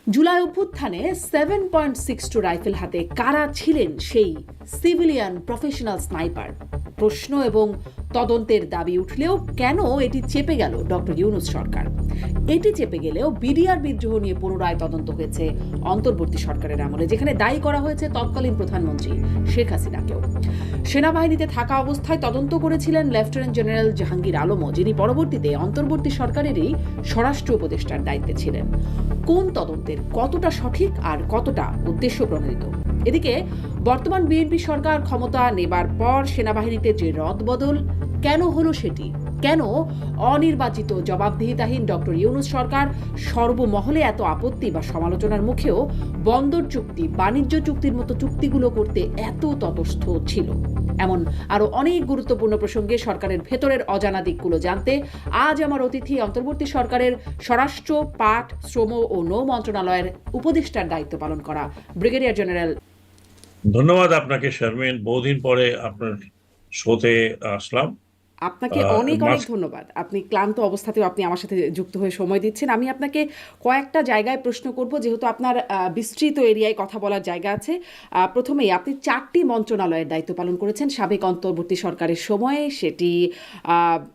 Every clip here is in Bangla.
জুলাই অভ্যুত্থানে 7.62 রাইফেল হাতে কারা ছিলেন সেই সিভিলিয়ান প্রফেশনাল স্নাইপার? প্রশ্ন এবং তদন্তের দাবি উঠলেও কেন এটি চেপে গেল ডক্টর ইউনূস সরকার? এটি চেপে গেলেও বিডিআর বিদ্রোহ নিয়ে পুনরায় তদন্ত হয়েছে অন্তর্বর্তী সরকারের আমলে, যেখানে দায়ী করা হয়েছে তৎকালীন প্রধানমন্ত্রী শেখ হাসিনাকেও। সেনাবাহিনীতে থাকা অবস্থায় তদন্ত করেছিলেন লেফটেন্যান্ট জেনারেল জাহাঙ্গীর আলমও, যিনি পরবর্তীতে অন্তর্বর্তী সরকারেরই স্বরাষ্ট্র উপদেষ্টার দায়িত্বে ছিলেন। কোন তদন্তের কতটা সঠিক আর কতটা উদ্দেশ্য প্রণোদিত? এদিকে বর্তমান বিএনপি সরকার ক্ষমতা নেবার পর সেনাবাহিনীতে যে রদবদল কেন হলো সেটি, কেন অনির্বাচিত জবাবদিহিতাহীন ডক্টর ইউনূস সরকার সর্বমহলে এত আপত্তি বা সমালোচনার মুখেও বন্দর চুক্তি, বাণিজ্য চুক্তির মতো চুক্তিগুলো করতে এত তটস্থ ছিল, এমন আরো অনেক গুরুত্বপূর্ণ প্রসঙ্গে সরকারের ভেতরের অজানা দিকগুলো জানতে আজ আমার অতিথি অন্তর্বর্তী সরকারের স্বরাষ্ট্র, পাট, শ্রম ও নৌ মন্ত্রণালয়ের উপদেষ্টার দায়িত্ব পালন করা ব্রিগেডিয়ার জেনারেল। ধন্যবাদ আপনাকে শারমিন, বহুদিন পরে আপনার শোতে আসলাম। আপনাকে অনেক অনেক ধন্যবাদ। আপনি ক্লান্ত অবস্থাতেও আপনি আমার সাথে যুক্ত হয়ে সময় দিচ্ছেন। আমি আপনাকে কয়েকটা জায়গায় প্রশ্ন করব, যেহেতু আপনার বিস্তৃত এরিয়ায় কথা বলার জায়গা আছে। প্রথমেই আপনি 4টি মন্ত্রণালয়ের দায়িত্ব পালন করেছেন সাবেক অন্তর্বর্তী সরকারের সময়ে, সেটি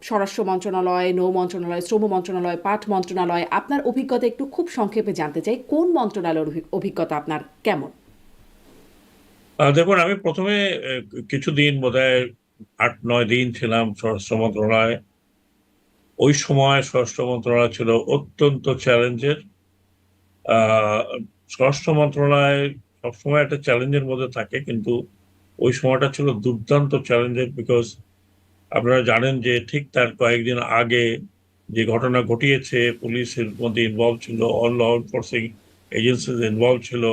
স্বরাষ্ট্র মন্ত্রণালয়, নৌ মন্ত্রণালয়, শ্রম মন্ত্রণালয়, পাট মন্ত্রণালয়। আপনার অভিজ্ঞতা একটু খুব সংক্ষেপে জানতে চাই, কোন মন্ত্রণালয়ের অভিজ্ঞতা আপনার কেমন? দেখুন, আমি প্রথমে কিছুদিন বোধহয় 8-9 দিন ছিলাম স্বরাষ্ট্র মন্ত্রণালয়ে। ওই সময় স্বরাষ্ট্র মন্ত্রণালয় ছিল অত্যন্ত চ্যালেঞ্জের। স্বরাষ্ট্র মন্ত্রণালয় সবসময় একটা চ্যালেঞ্জের মধ্যে থাকে, কিন্তু ওই সময়টা ছিল দুর্দান্ত চ্যালেঞ্জের। বিকজ আপনারা জানেন যে ঠিক তার কয়েকদিন আগে যে ঘটনা ঘটিয়েছে, পুলিশের মধ্যে ইনভলভ ছিল, all law enforcing agencies involve ছিল,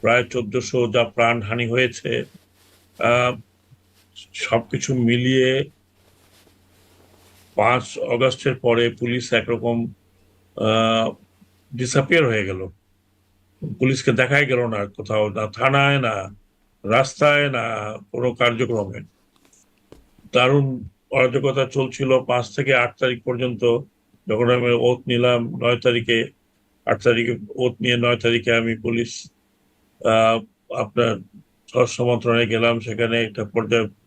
প্রায় 1400 যা প্রাণহানি হয়েছে। সবকিছু মিলিয়ে 5 অগস্টের পরে পুলিশ একরকম ডিসঅ্যাপিয়ার হয়ে গেল। পুলিশকে দেখাই গেল না কোথাও, না থানায়, না রাস্তায়, না কোনো কার্যক্রমে। দারুণ অরাজকতা চলছিল 5 থেকে 8 তারিখ পর্যন্ত। যখন আমি ওথ নিলাম 9 তারিখে, 8 তারিখে ওথ নিয়ে 9 তারিখে আমি পুলিশ আপনার স্বরাষ্ট্র মন্ত্রণালয়ে গেলাম। সেখানে একটা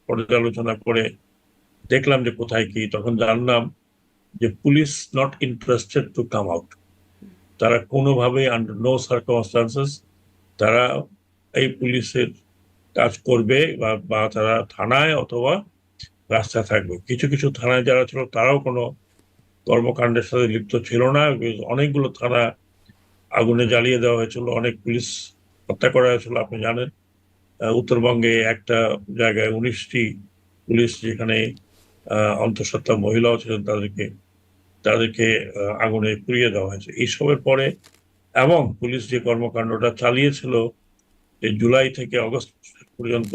পর্যালোচনা করে দেখলাম যে কোথায় কি। তখন জানলাম যে police not interested to come out. তারা কোনোভাবেই আন্ডার নো সার্কামস্টান্সেস তারা এই পুলিশের কাজ করবে, বা তারা থানায় অথবা রাস্তায় থাকবে। কিছু কিছু থানায় যারা ছিল তারাও কোনো কর্মকাণ্ডের সাথে লিপ্ত ছিল না। অনেকগুলো থানা আগুনে জ্বালিয়ে দেওয়া হয়েছিল, অনেক পুলিশ হত্যা করা হয়েছিল। আপনি জানেন উত্তরবঙ্গে একটা জায়গায় 19টি পুলিশ, যেখানে অন্তঃসত্ত্বা মহিলাও ছিলেন, তাদেরকে তাদেরকে আগুনে পুড়িয়ে দেওয়া হয়েছে এইসবের পরে। এবং পুলিশ যে কর্মকাণ্ডটা চালিয়েছিল এই জুলাই থেকে অগস্ট পর্যন্ত,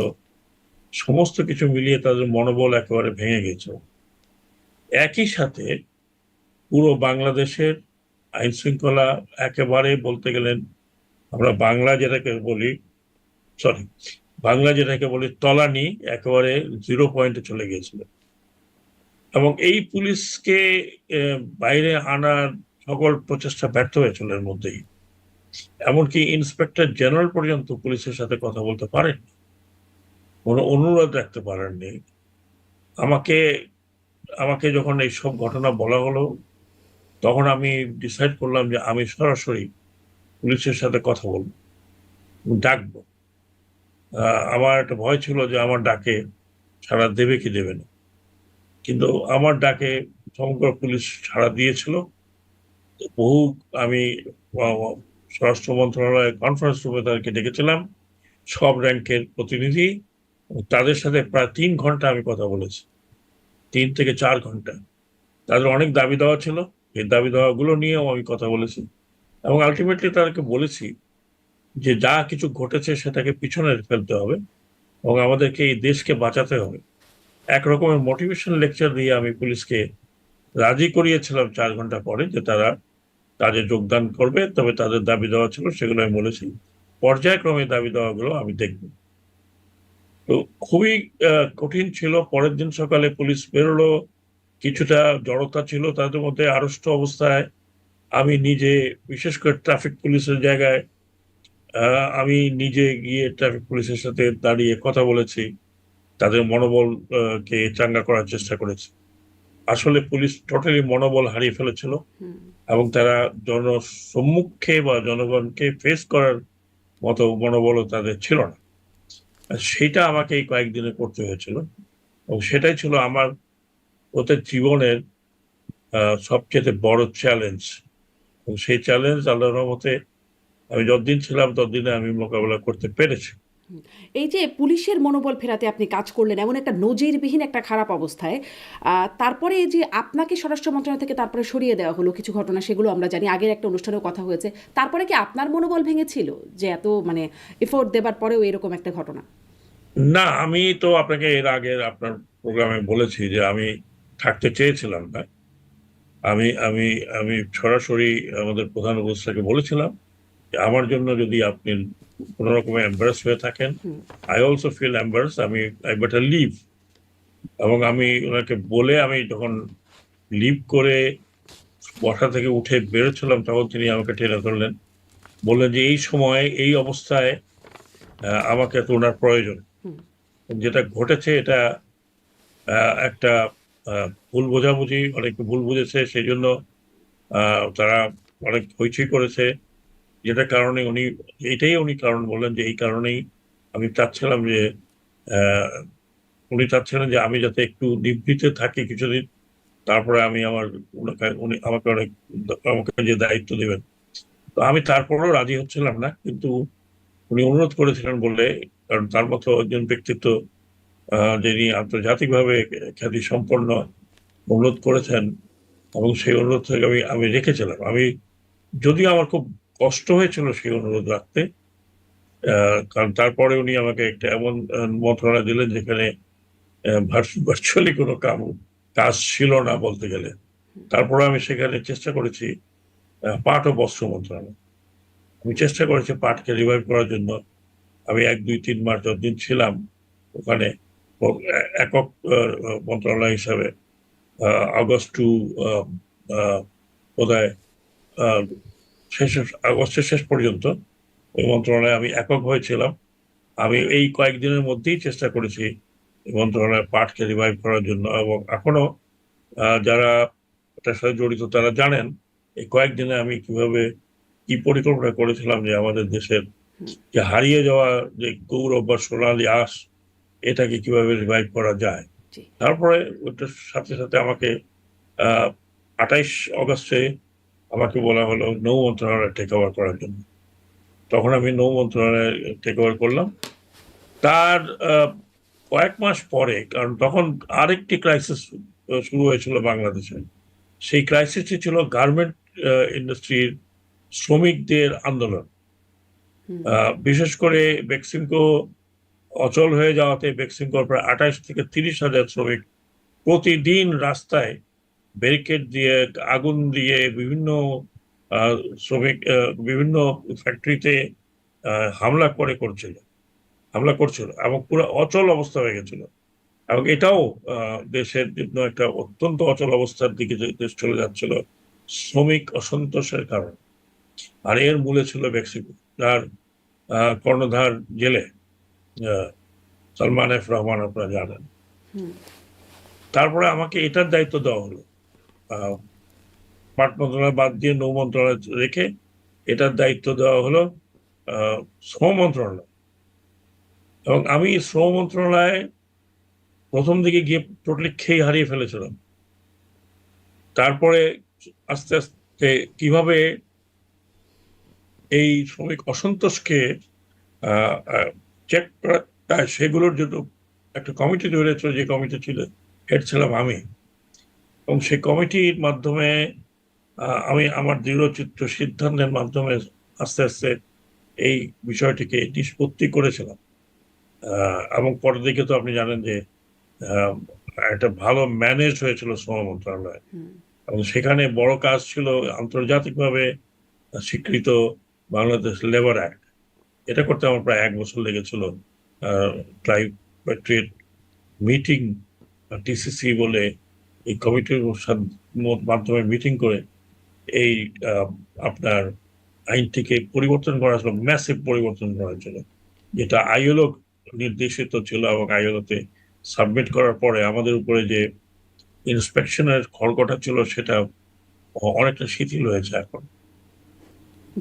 সমস্ত কিছু মিলিয়ে তাদের মনোবল একেবারে ভেঙে গেছে। একই সাথে পুরো বাংলাদেশের আইন শৃঙ্খলা একেবারে বলতে গেলেন, আমরা বাংলা যেটাকে বলি তলানি, একেবারে 0 পয়েন্টে চলে গিয়েছিল। এবং এই পুলিশকে বাইরে আনার সকল প্রচেষ্টা ব্যর্থ হয়েছিল এর মধ্যেই। এমনকি ইন্সপেক্টর জেনারেল পর্যন্ত পুলিশের সাথে কথা বলতে পারেন, কোনো অনুরোধ রাখতে পারেননি। আমাকে আমাকে যখন এই সব ঘটনা বলা হলো, তখন আমি ডিসাইড করলাম যে আমি সরাসরি পুলিশের সাথে কথা বলবো, ডাকবো। আমার একটা ভয় ছিল যে আমার ডাকে সাড়া দেবে কি দেবে না, কিন্তু আমার ডাকে সমগ্র পুলিশ সাড়া দিয়েছিল। বহু আমি স্বরাষ্ট্র মন্ত্রণালয়ের কনফারেন্স রুমে তাদেরকে ডেকেছিলাম, সব র্যাঙ্কের প্রতিনিধি। তাদের সাথে প্রায় 3 ঘন্টা আমি কথা বলেছি, 3 থেকে 4 ঘন্টা। তাদের অনেক দাবি দেওয়া ছিল, এই দাবি দেওয়াগুলো নিয়েও আমি কথা বলেছি। এবং আলটিমেটলি তাদেরকে বলেছি যে যা কিছু ঘটেছে সেটাকে পিছনে ফেলতে হবে এবং আমাদেরকে এই দেশকে বাঁচাতে হবে। একরকমের মোটিভেশন লেকচার দিয়ে আমি পুলিশকে রাজি করিয়েছিলাম 4 ঘন্টা পরে যে তারা কাজে যোগদান করবে। তবে তাদের দাবি দেওয়া ছিল, সেগুলো আমি বলেছি। পর্যায়ক্রমে দাবি দেওয়াগুলো আমি দেখব। তো খুবই কঠিন ছিল। পরের দিন সকালে পুলিশ বেরোলো, কিছুটা জড়তা ছিল তাদের মধ্যে, আড়ষ্ট অবস্থায় আমি নিজে, বিশেষ করে ট্রাফিক পুলিশের জায়গায়, আমি নিজে গিয়ে ট্রাফিক পুলিশের সাথে দাঁড়িয়ে কথা বলেছি, তাদের মনোবল কে চাঙ্গা করার চেষ্টা করেছি। আসলে পুলিশ টোটালি মনোবল হারিয়ে ফেলেছিল হুম। এবং তারা জনসম্মুখে বা জনগণকে ফেস করার মতো মনোবলও তাদের ছিল না। আর সেটা আমাকে এই কয়েকদিনে করতে হয়েছিল এবং সেটাই ছিল আমার ওদের জীবনের সবচেয়ে বড় চ্যালেঞ্জ। এবং সেই চ্যালেঞ্জ আল্লাহর রহমতে আমি যতদিন ছিলাম ততদিনে আমি মোকাবেলা করতে পেরেছি। এই যে পুলিশের মনোবল ফেরাতে আপনি কাজ করলেন এমন একটা নজিরবিহীন একটা খারাপ অবস্থায়, তারপরে এই যে আপনাকে স্বরাষ্ট্র মন্ত্রণালয় থেকে তারপরে সরিয়ে দেওয়া হলো কিছু ঘটনা, সেগুলো আমরা জানি, আগের একটা অনুষ্ঠানেও কথা হয়েছে। তারপরে কি আপনার মনোবল ভেঙেছিল যে এত মানে এফোর্ট দেবার পরেও এরকম একটা ঘটনা? না, আমি তো আপনাকে এর আগে আপনার প্রোগ্রামে বলেছি যে আমি থাকতে চেয়েছিলাম না। আমি আমি আমি সরাসরি আমাদের প্রধান উপদেষ্টাকে বলেছিলাম যে আমার জন্য যদি আপনি কোনো রকমের এম্বারাস হয়ে থাকেন, hmm. I also feel embarrass, I better leave. এবং আমি ওনাকে বলে আমি যখন লিভ করে বসা থেকে উঠে বেরোচ্ছিলাম তখন তিনি আমাকে টেনে ধরলেন, বললেন যে এই সময়ে এই অবস্থায় আমাকে তো ওনার প্রয়োজন। হুম। যেটা ঘটেছে এটা একটা ভুল বোঝাবুঝি, অনেকে ভুল বুঝেছে, সেই জন্য তারা অনেক হইচই করেছে, যেটার কারণে উনি কারণ বললেন যে এই কারণেই আমি চাচ্ছিলাম যে আহ, উনি চাচ্ছিলেন যে আমি যাতে একটু নিভৃতে থাকি কিছুদিন, তারপরে আমি উনি আমাকে যে দায়িত্ব দেবেন। তো আমি তারপরেও রাজি হচ্ছিলাম না, কিন্তু উনি অনুরোধ করেছিলেন বলে, কারণ তার মতো একজন ব্যক্তিত্ব যিনি আন্তর্জাতিকভাবে খ্যাতি সম্পন্ন অনুরোধ করেছেন, এবং সেই অনুরোধ থেকে আমি রেখেছিলাম। যদিও আমার খুব কষ্ট হয়েছিল সেই অনুরোধ রাখতে, কারণ তারপরে উনি আমাকে একটা এমন মন্ত্রণালয় দিলেন যেখানে ভার্চুয়ালি কোনো কাজ ছিল না বলতে গেলে। তারপরে আমি সেখানে চেষ্টা করেছি, পাট ও বস্ত্র মন্ত্রণালয়, আমি চেষ্টা করেছি পাটকে রিভাইভ করার জন্য। আমি 1, 2, 3 মাস যতদিন ছিলাম ওখানে একক মন্ত্রণালয় হিসাবে, আগস্ট টু বোধহয় আহ, আগস্টের শেষ পর্যন্ত ওই মন্ত্রণালয়ে আমি একক হয়েছিলাম। আমি এই কয়েকদিনের মধ্যেই চেষ্টা করেছি এই মন্ত্রণালয়ের পাঠকে রিভাইভ করার জন্য, এবং এখনো যারা এটার সাথে জড়িত তারা জানেন এই কয়েকদিনে আমি কিভাবে কি পরিকল্পনা করেছিলাম যে আমাদের দেশের যে হারিয়ে যাওয়া যে গৌরব বা সোনালী আঁশ, এটাকে কিভাবে রিভাইভ করা যায়। জি। তারপরে ওটার সাথে সাথে আমাকে আহ 28 অগস্টে আমাকে বলা হলো নৌ মন্ত্রণালয় টেক ওভার করার জন্য। তখন আমি নৌ মন্ত্রণালয় টেক ওভার করলাম। তার কয়েক মাস পরে, কারণ তখন আরেকটি ক্রাইসিস শুরু হয়েছিল বাংলাদেশে। সেই ক্রাইসিসটি ছিল গার্মেন্ট ইন্ডাস্ট্রির শ্রমিকদের আন্দোলন। হুম। বিশেষ করে বেক্সিমকো অচল হয়ে যাওয়াতে বেক্সিমকোর প্রায় 28 থেকে 30 হাজার শ্রমিক প্রতিদিন রাস্তায় ব্যারিকেড দিয়ে, আগুন দিয়ে, আহ, বিভিন্ন ফ্যাক্টরিতে হামলা করছিল এবং পুরো অচল অবস্থা হয়ে গেছিল। এবং এটাও দেশের জন্য একটা অত্যন্ত অচল অবস্থার দিকে দেশ চলে যাচ্ছিল শ্রমিক অসন্তোষের কারণে। আর এর মূলে ছিল মেক্সিকো, যার কর্ণধার জেলে আহ, সালমান এফ রহমান, আপনারা জানেন। হুম। তারপরে আমাকে এটার দায়িত্ব দেওয়া হলো, আহ, পাট মন্ত্রণালয় বাদ দিয়ে নৌ মন্ত্রণালয় রেখে এটার দায়িত্ব দেওয়া হলো আহ, শ্রম মন্ত্রণালয়। এবং আমি শ্রম মন্ত্রণালয়ে প্রথম দিকে গিয়ে টোটালি খেই হারিয়ে ফেলেছিলাম। তারপরে আস্তে আস্তে কিভাবে এই শ্রমিক অসন্তোষকে চেক করা যায় সেগুলোর জন্য একটা কমিটি তৈরি হয়েছিল, যে কমিটি ছিল হেড ছিলাম আমি। এবং সেই কমিটির মাধ্যমে আমি আমার দৃঢ়চিত্ত সিদ্ধান্তের মাধ্যমে আস্তে আস্তে এই বিষয়টিকে নিষ্পত্তি করেছিলাম। এবং পরের দিকে তো আপনি জানেন যে আহ, একটা ভালো ম্যানেজ হয়েছিল শ্রম মন্ত্রণালয়, হুম। এবং সেখানে বড় কাজ ছিল আন্তর্জাতিকভাবে স্বীকৃত বাংলাদেশ লেবার অ্যাক্ট। এটা করতে আমার প্রায় 1 বছর লেগেছিল। ট্রাইপার্টিট মিটিং, টিসিসি বলে এই কমিটির মাধ্যমে মিটিং করে এই আপনার আইনটিকে পরিবর্তন করা ছিল, ম্যাসিভ পরিবর্তন করা ছিল, যেটা আইএলও নির্দেশিত ছিল, এবং আইএলওতে সাবমিট করার পরে আমাদের উপরে যে ইন্সপেকশনের খড়গটা ছিল সেটা অনেকটা শিথিল হয়েছে এখন।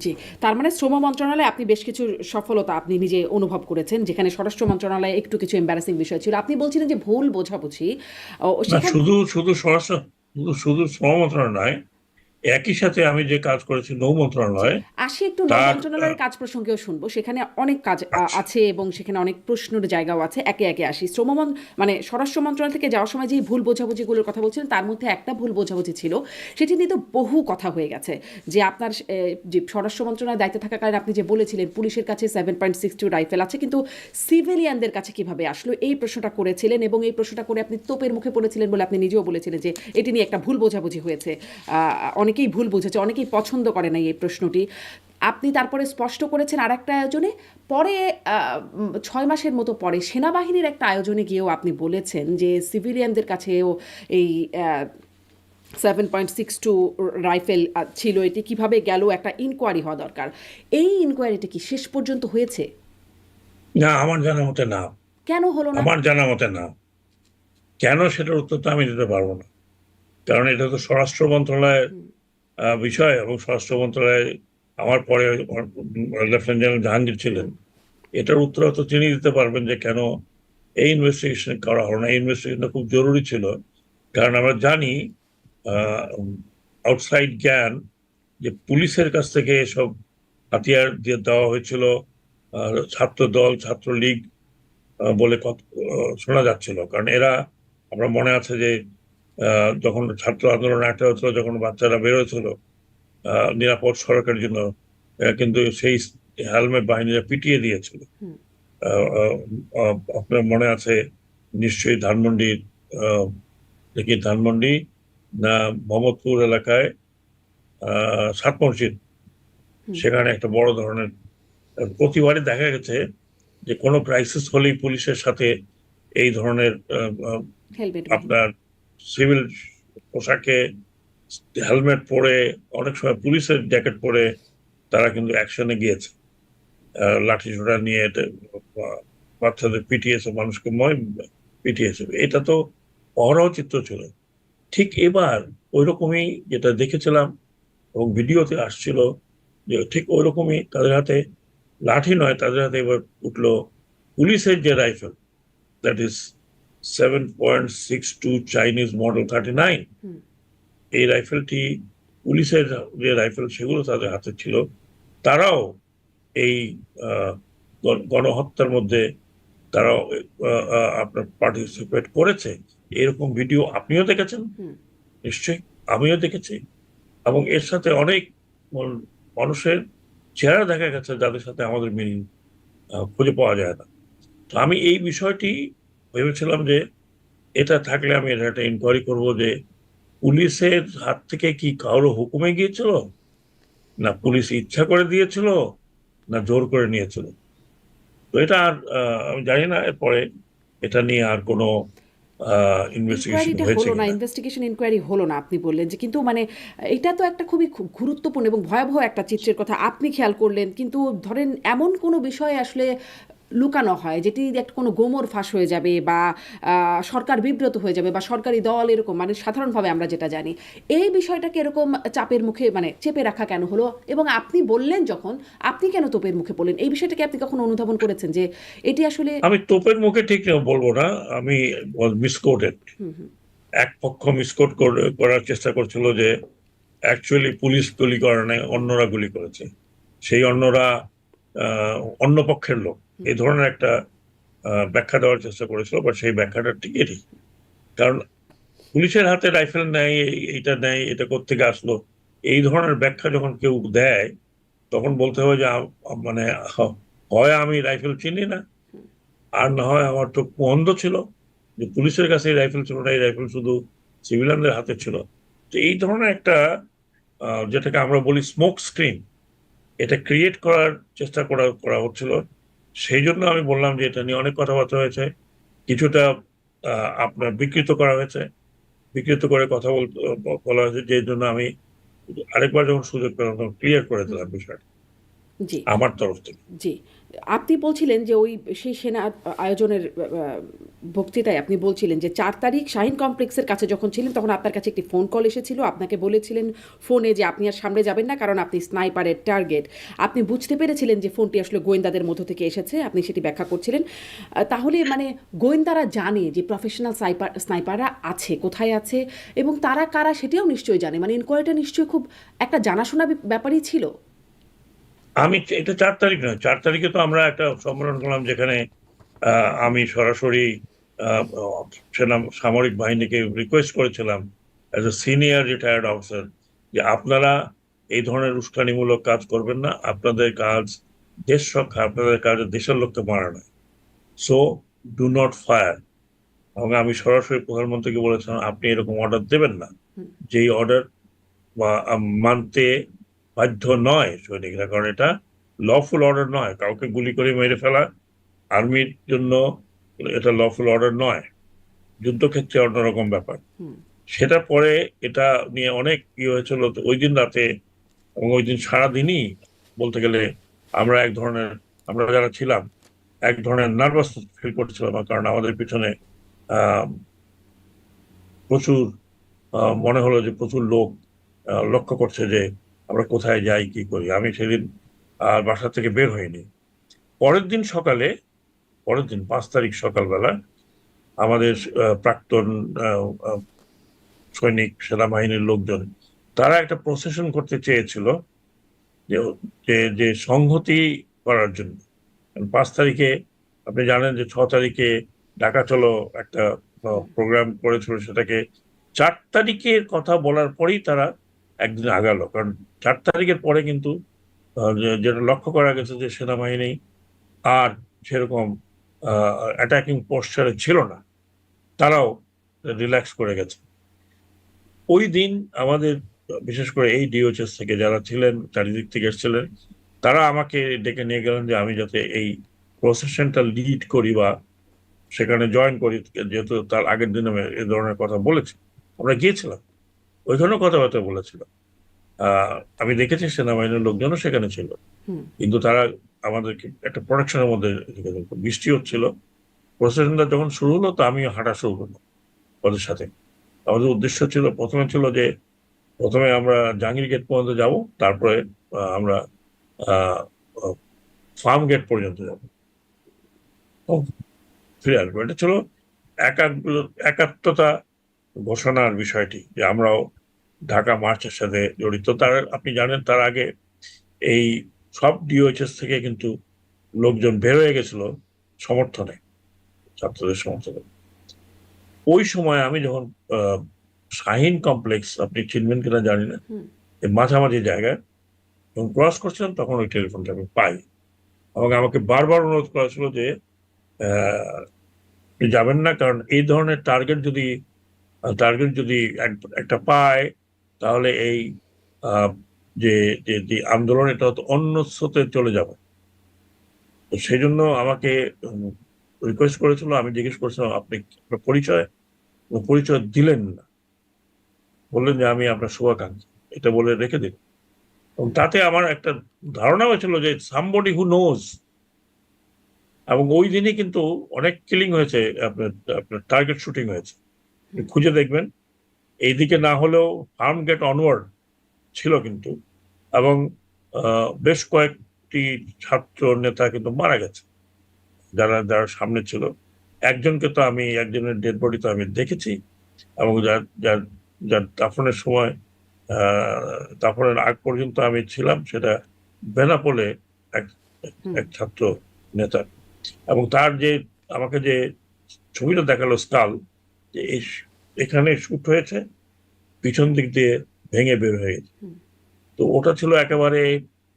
জি, তার মানে শ্রম মন্ত্রণালয়ে আপনি বেশ কিছু সফলতা আপনি নিজে অনুভব করেছেন, যেখানে স্বরাষ্ট্র মন্ত্রণালয়ে একটু কিছু এম্বারাসিং বিষয় ছিল। আপনি বলছিলেন যে ভুল বোঝাবুঝি, না, সেখানে শুধু স্বরাষ্ট্র, শুধু শ্রম মন্ত্রণালয় নয়, একই সাথে আমি যে কাজ করেছি নৌ জি, মন্ত্রণালয়, আসি একটু নৌ তার মন্ত্রণালয়ের কাজ প্রসঙ্গেও শুনবো। সেখানে অনেক কাজ আচ্ছা, আছে এবং সেখানে অনেক প্রশ্নের জায়গাও আছে। একে একে আসি। মানে স্বরাষ্ট্র মন্ত্রণালয় থেকে যাওয়ার সময় যে ভুল বোঝাবুঝিগুলোর কথা বলছিলেন, তার মধ্যে একটা ভুল বোঝাবুঝি ছিল। সেটি নিয়ে তো বহু কথা হয়ে গেছে। যে আপনার যে স্বরাষ্ট্র মন্ত্রণালয়ের দায়িত্বে থাকাকালীন আপনি যে বলেছিলেন পুলিশের কাছে 7.62 রাইফেল আছে, কিন্তু সিভিলিয়ানদের কাছে কিভাবে আসলো, এই প্রশ্নটা করেছিলেন এবং এই প্রশ্নটা করে আপনি তোপের মুখে পড়েছিলেন বলে আপনি নিজেও বলেছিলেন যে এটি নিয়ে একটা ভুল বোঝাবুঝি হয়েছে। অনেকেই ভুল বুঝেছে, অনেকেই পছন্দ করে না এই প্রশ্নটি। আপনি তারপরে স্পষ্ট করেছেন আরেকটা আয়োজনে। পরে 6 মাসের মতো পরে সেনাবাহিনীর একটা আয়োজনে গিয়েও আপনি বলেছেন যে সিভিলিয়ানদের কাছেও এই 7.62 রাইফেল ছিল, এটি কিভাবে গেল একটা ইনকোয়ারি হওয়া দরকার। এই ইনকোয়ারিটি কি শেষ পর্যন্ত হয়েছে? না, আমার জানা মতে না। কেন হলো না? আমার জানা মতে না। কেন, সেটার উত্তর তো আমি দিতে পারবো না, কারণ এটা তো স্বরাষ্ট্র মন্ত্রণালয়ের বিষয়, এবং স্বরাষ্ট্র মন্ত্রণালয়, আমার পরে লেফটেন্যান্ট জেনারেল জাহাঙ্গীর ছিলেন, এটার উত্তর তো তিনি দিতে পারবেন যে কেন এই ইনভেস্টিগেশন করা হলো না। এই ইনভেস্টিগেশনটা খুব জরুরি ছিল, কারণ আমরা জানি আউটসাইড জ্ঞান যে পুলিশের কাছ থেকে এসব হাতিয়ার দিয়ে দেওয়া হয়েছিল ছাত্র দল, ছাত্রলীগ বলে শোনা যাচ্ছিল। কারণ এরা, আমরা মনে আছে যে যখন ছাত্র আন্দোলন একটা হচ্ছিল, যখন বাচ্চারা বেরোছিল নিরাপদ সড়কের জন্য, কিন্তু সেই হেলমেট বাহিনীরা পিটিয়ে দিয়েছিল। আপনার মনে আছে নিশ্চয়ই, ধানমন্ডির দেখি ধানমন্ডি না মোহাম্মদপুর এলাকায় সাত মসজিদ, সেখানে একটা বড় ধরনের, প্রতিবারই দেখা গেছে যে কোনো ক্রাইসিস হলেই পুলিশের সাথে এই ধরনের হেলমেট বাহিনী। আপনার সিভিল পোশাকে হেলমেট পরে, অনেক সময় পুলিশের জ্যাকেট পরে তারা কিন্তু অ্যাকশনে গিয়েছে, লাঠি ছোড়া নিয়ে বাচ্চাদের পিটিয়েছে, মানুষকে পিটিয়েছে। এটা তো অহরহ চিত্র ছিল। ঠিক এবার ওইরকমই যেটা দেখেছিলাম এবং ভিডিওতে আসছিল, যে ঠিক ওইরকমই তাদের হাতে লাঠি নয়, তাদের হাতে এবার উঠলো পুলিশের যে rifle, that is 7.62 Chinese model 39। এই রাইফেলটি, পুলিশের যে রাইফেল, সেগুলো তাদের হাতে ছিল। তারাও এই গণহত্যার মধ্যে তারাও আপনার পার্টিসিপেট করেছে। এরকম ভিডিও আপনিও দেখেছেন নিশ্চয়ই, আমিও দেখেছি, এবং এর সাথে অনেক মানুষের চেহারা দেখা গেছে যাদের সাথে আমাদের মিল খুঁজে পাওয়া যায় না। তো আমি এই বিষয়টি ভেবেছিলাম যে এটা থাকলে আমি এটা একটা ইনকোয়ারি করবো, যে পুলিশের হাত থেকে কি কারো হুকুমে গিয়েছিল, না পুলিশ ইচ্ছা করে দিয়েছিল, না জোর করে নিয়েছিল। তো এটা আর আমি জানি না এরপরে এটা নিয়ে আর কোনো ইনভেস্টিগেশন ইনকোয়ারিটা হয়েছে হলো না, কিনা। ইনভেস্টিগেশন ইনকোয়ারি হলো না আপনি বললেন যে, কিন্তু মানে এটা তো একটা খুবই গুরুত্বপূর্ণ এবং ভয়াবহ একটা চিত্রের কথা আপনি খেয়াল করলেন, কিন্তু ধরেন এমন কোনো বিষয় আসলে লুকানো হয় যেটি একটা কোনো গোমর ফাঁস হয়ে যাবে বা সরকার বিব্রত হয়ে যাবে বা সরকারি দল এরকম, মানে সাধারণভাবে আমরা যেটা জানি, এই বিষয়টাকে এরকম চাপের মুখে মানে চেপে রাখা কেন হলো? এবং আপনি বললেন যখন, আপনি কেন তোপের মুখে পড়লেন? এই বিষয়টাকে আপনি কখনো অনুধাবন করেছেন যে এটি আসলে? আমি তোপের মুখে ঠিক বলবো না, আমি মিসকোটেড। এক পক্ষ মিসকোট করার চেষ্টা করছিল যে অ্যাকচুয়ালি পুলিশ গুলি করে নাই, অন্যরা গুলি করেছে, সেই অন্যরা অন্য পক্ষের লোক, এই ধরনের একটা ব্যাখ্যা দেওয়ার চেষ্টা করেছিল। বাট সেই ব্যাখ্যাটা ঠিকই ঠিক, কারণ পুলিশের হাতে রাইফেল নেয়, এইটা নেয়, এটা কোত্থেকে আসলো, এই ধরনের ব্যাখ্যা যখন কেউ দেয়, তখন বলতে হবে যে মানে হয় আমি রাইফেল চিনি না, আর না হয় আমার চোখ অন্ধ ছিল, যে পুলিশের কাছে এই রাইফেল ছিল না, এই রাইফেল শুধু সিভিলিয়ানদের হাতে ছিল। তো এই ধরনের একটা যেটাকে আমরা বলি স্মোক স্ক্রিন, এটা ক্রিয়েট করার চেষ্টা করা হচ্ছিল। সেই জন্য আমি বললাম যে এটা নিয়ে অনেক কথাবার্তা হয়েছে, কিছুটা আপনার বিকৃত করা হয়েছে, বিকৃত করে কথা বলা হয়েছে, যে জন্য আমি আরেকবার যখন সুযোগ পেলাম তখন ক্লিয়ার করে দিলাম বিষয়টা জি, আমার তরফ থেকে। জি। আপনি বলছিলেন যে ওই সেই সেনা আয়োজনের বক্তৃতায় আপনি বলছিলেন যে ৪ তারিখ শাহীন কমপ্লেক্সের কাছে যখন ছিলেন তখন আপনার কাছে একটি ফোন কল এসেছিল। আপনাকে বলেছিলেন ফোনে যে আপনি আর সামনে যাবেন না কারণ আপনি স্নাইপারের টার্গেট। আপনি বুঝতে পেরেছিলেন যে ফোনটি আসলে গোয়েন্দাদের মধ্য থেকে এসেছে। আপনি সেটি ব্যাখ্যা করছিলেন। তাহলে মানে গোয়েন্দারা জানে যে প্রফেশনাল স্নাইপাররা আছে, কোথায় আছে এবং তারা কারা সেটিও নিশ্চয়ই জানে। মানে ইনকোয়ারিটা নিশ্চয়ই খুব একটা জানাশোনা ব্যাপারই ছিল। আমি এটা 4 তারিখ নয়, 4 তারিখে তো আমরা একটা সম্মেলন করলাম যেখানে আমি সরাসরি আহ, সেনা সামরিক বাহিনীকে রিকোয়েস্ট করেছিলাম as a senior retired officer যে আপনারা এই ধরনের উস্কানিমূলক কাজ করবেন না, আপনাদের কাজ দেশ রক্ষা, আপনাদের কাজ দেশের লোককে মারা নয়। So do not fire. এবং আমি সরাসরি প্রধানমন্ত্রীকে বলেছিলাম আপনি এরকম অর্ডার দেবেন না, যেই অর্ডার মানতে বাধ্য নয় সৈনিকরা, কারণ এটা লফুল অর্ডার নয়। কাউকে গুলি করে মেরে ফেলা আর্মির জন্য এটা লফুল অর্ডার নয়, যুদ্ধক্ষেত্রে অন্যরকম ব্যাপার। সেটা পরে এটা নিয়ে অনেক হয়েছিল ওই দিন রাতে এবং ওই দিন সারাদিনই বলতে গেলে আমরা আমরা যারা ছিলাম এক ধরনের নার্ভাস ফিল করছিলাম, কারণ আমাদের পিছনে আহ প্রচুর মনে হলো যে প্রচুর লোক লক্ষ্য করছে যে আমরা কোথায় যাই কি করি। আমি সেদিন বাসা থেকে বের হইনি। পরের দিন সকালে, পরের দিন 5 তারিখ সকালবেলা আমাদের প্রাক্তন সৈনিক সেনাবাহিনীর লোকজন তারা একটা প্রসেশন করতে চেয়েছিল যে যে যে সংহতি করার জন্য। 5 তারিখে আপনি জানেন যে 6 তারিখে ঢাকা চলো একটা প্রোগ্রাম করেছিল, সেটাকে 4 তারিখের কথা বলার পরেই তারা একদিন আগালো। কারণ 4 তারিখের পরে কিন্তু যেটা লক্ষ্য করা গেছে যে সেনাবাহিনী আর সেরকম অ্যাটাকিং পোস্টারে ছিল না, তারাও রিল্যাক্স করে গেছে। ওই দিন আমাদের বিশেষ করে এই ডিওএইচএস থেকে যারা ছিলেন, চারিদিক থেকে এসেছিলেন, তারা আমাকে ডেকে নিয়ে গেলেন যে আমি যাতে এই প্রসেশনটা লিড করি বা সেখানে জয়েন করি, যেহেতু তার আগের দিন আমি এই ধরনের কথা বলেছি। আমরা গিয়েছিলাম, ওইখানেও কথাবার্তা বলেছিলাম। আমি দেখেছি সেনাবাহিনীর লোকজনও সেখানে ছিল, কিন্তু তারা আমাদেরকে একটা প্রোটেকশনের মধ্যে রেখে দিল। বৃষ্টি হচ্ছিল, প্রসেশনটা যখন শুরু হলো তো আমি হাঁটা শুরু করলাম ওদের সাথে। আমাদের উদ্দেশ্য ছিল প্রথমে আমরা জাহাঙ্গীর গেট পর্যন্ত যাব, তারপরে আমরা ফার্ম গেট পর্যন্ত যাব, ফিরে আসবো। এটা ছিল একাত্মতা ঘোষণার বিষয়টি, যে আমরাও ঢাকা মার্চের সাথে জড়িত। আপনি জানেন তার আগে এই সব ডিওএইচএস থেকে কিন্তু লোকজন বের হয়ে গেছিল সমর্থনে, ছাত্রদের সমর্থনে। ওই সময় আমি যখন শাহীন কমপ্লেক্স, আপনি চিনবেন কিনা জানি না, এই মাঝামাঝি জায়গায় যখন ক্রস করছিলাম তখন ওই টেলিফোনটা আমি পাই এবং আমাকে বারবার অনুরোধ করা ছিল যে আপনি যাবেন না, কারণ এই ধরনের টার্গেট যদি একটা পায় তাহলে এই যে যে আন্দোলন এটা তো অন্য স্রোতে চলে যাবে। তো সেই জন্য আমাকে রিকোয়েস্ট করেছিল। আমি জিজ্ঞেস করেছিলাম আপনি পরিচয় দিলেন না, বললেন যে আমি আপনার শুভাকাঙ্ক্ষী, এটা বলে রেখে দিন। এবং তাতে আমার একটা ধারণা হয়েছিল যে সামবডি হু নোজ। এবং ওই দিনই কিন্তু অনেক কিলিং হয়েছে, আপনার আপনার টার্গেট শুটিং হয়েছে, খুঁজে দেখবেন। এইদিকে না হলেও ফার্ম গেট অনওয়ার্ড ছিল কিন্তু, এবং বেশ কয়েকটি ছাত্র নেতা কিন্তু মারা গেছে যারা যারা সামনে ছিল। একজনের ডেড বডি তো আমি দেখেছি, এবং যার যার যার দাফনের সময় দাফনের আগ পর্যন্ত আমি ছিলাম, সেটা বেনাপোলে এক এক ছাত্র নেতা। এবং তার যে আমাকে যে ছবিটা দেখালো স্কাল, যে এখানে শুট হয়েছে, পিছন দিক দিয়ে ভেঙে বের হয়ে গেছে। তো ওটা ছিল একেবারে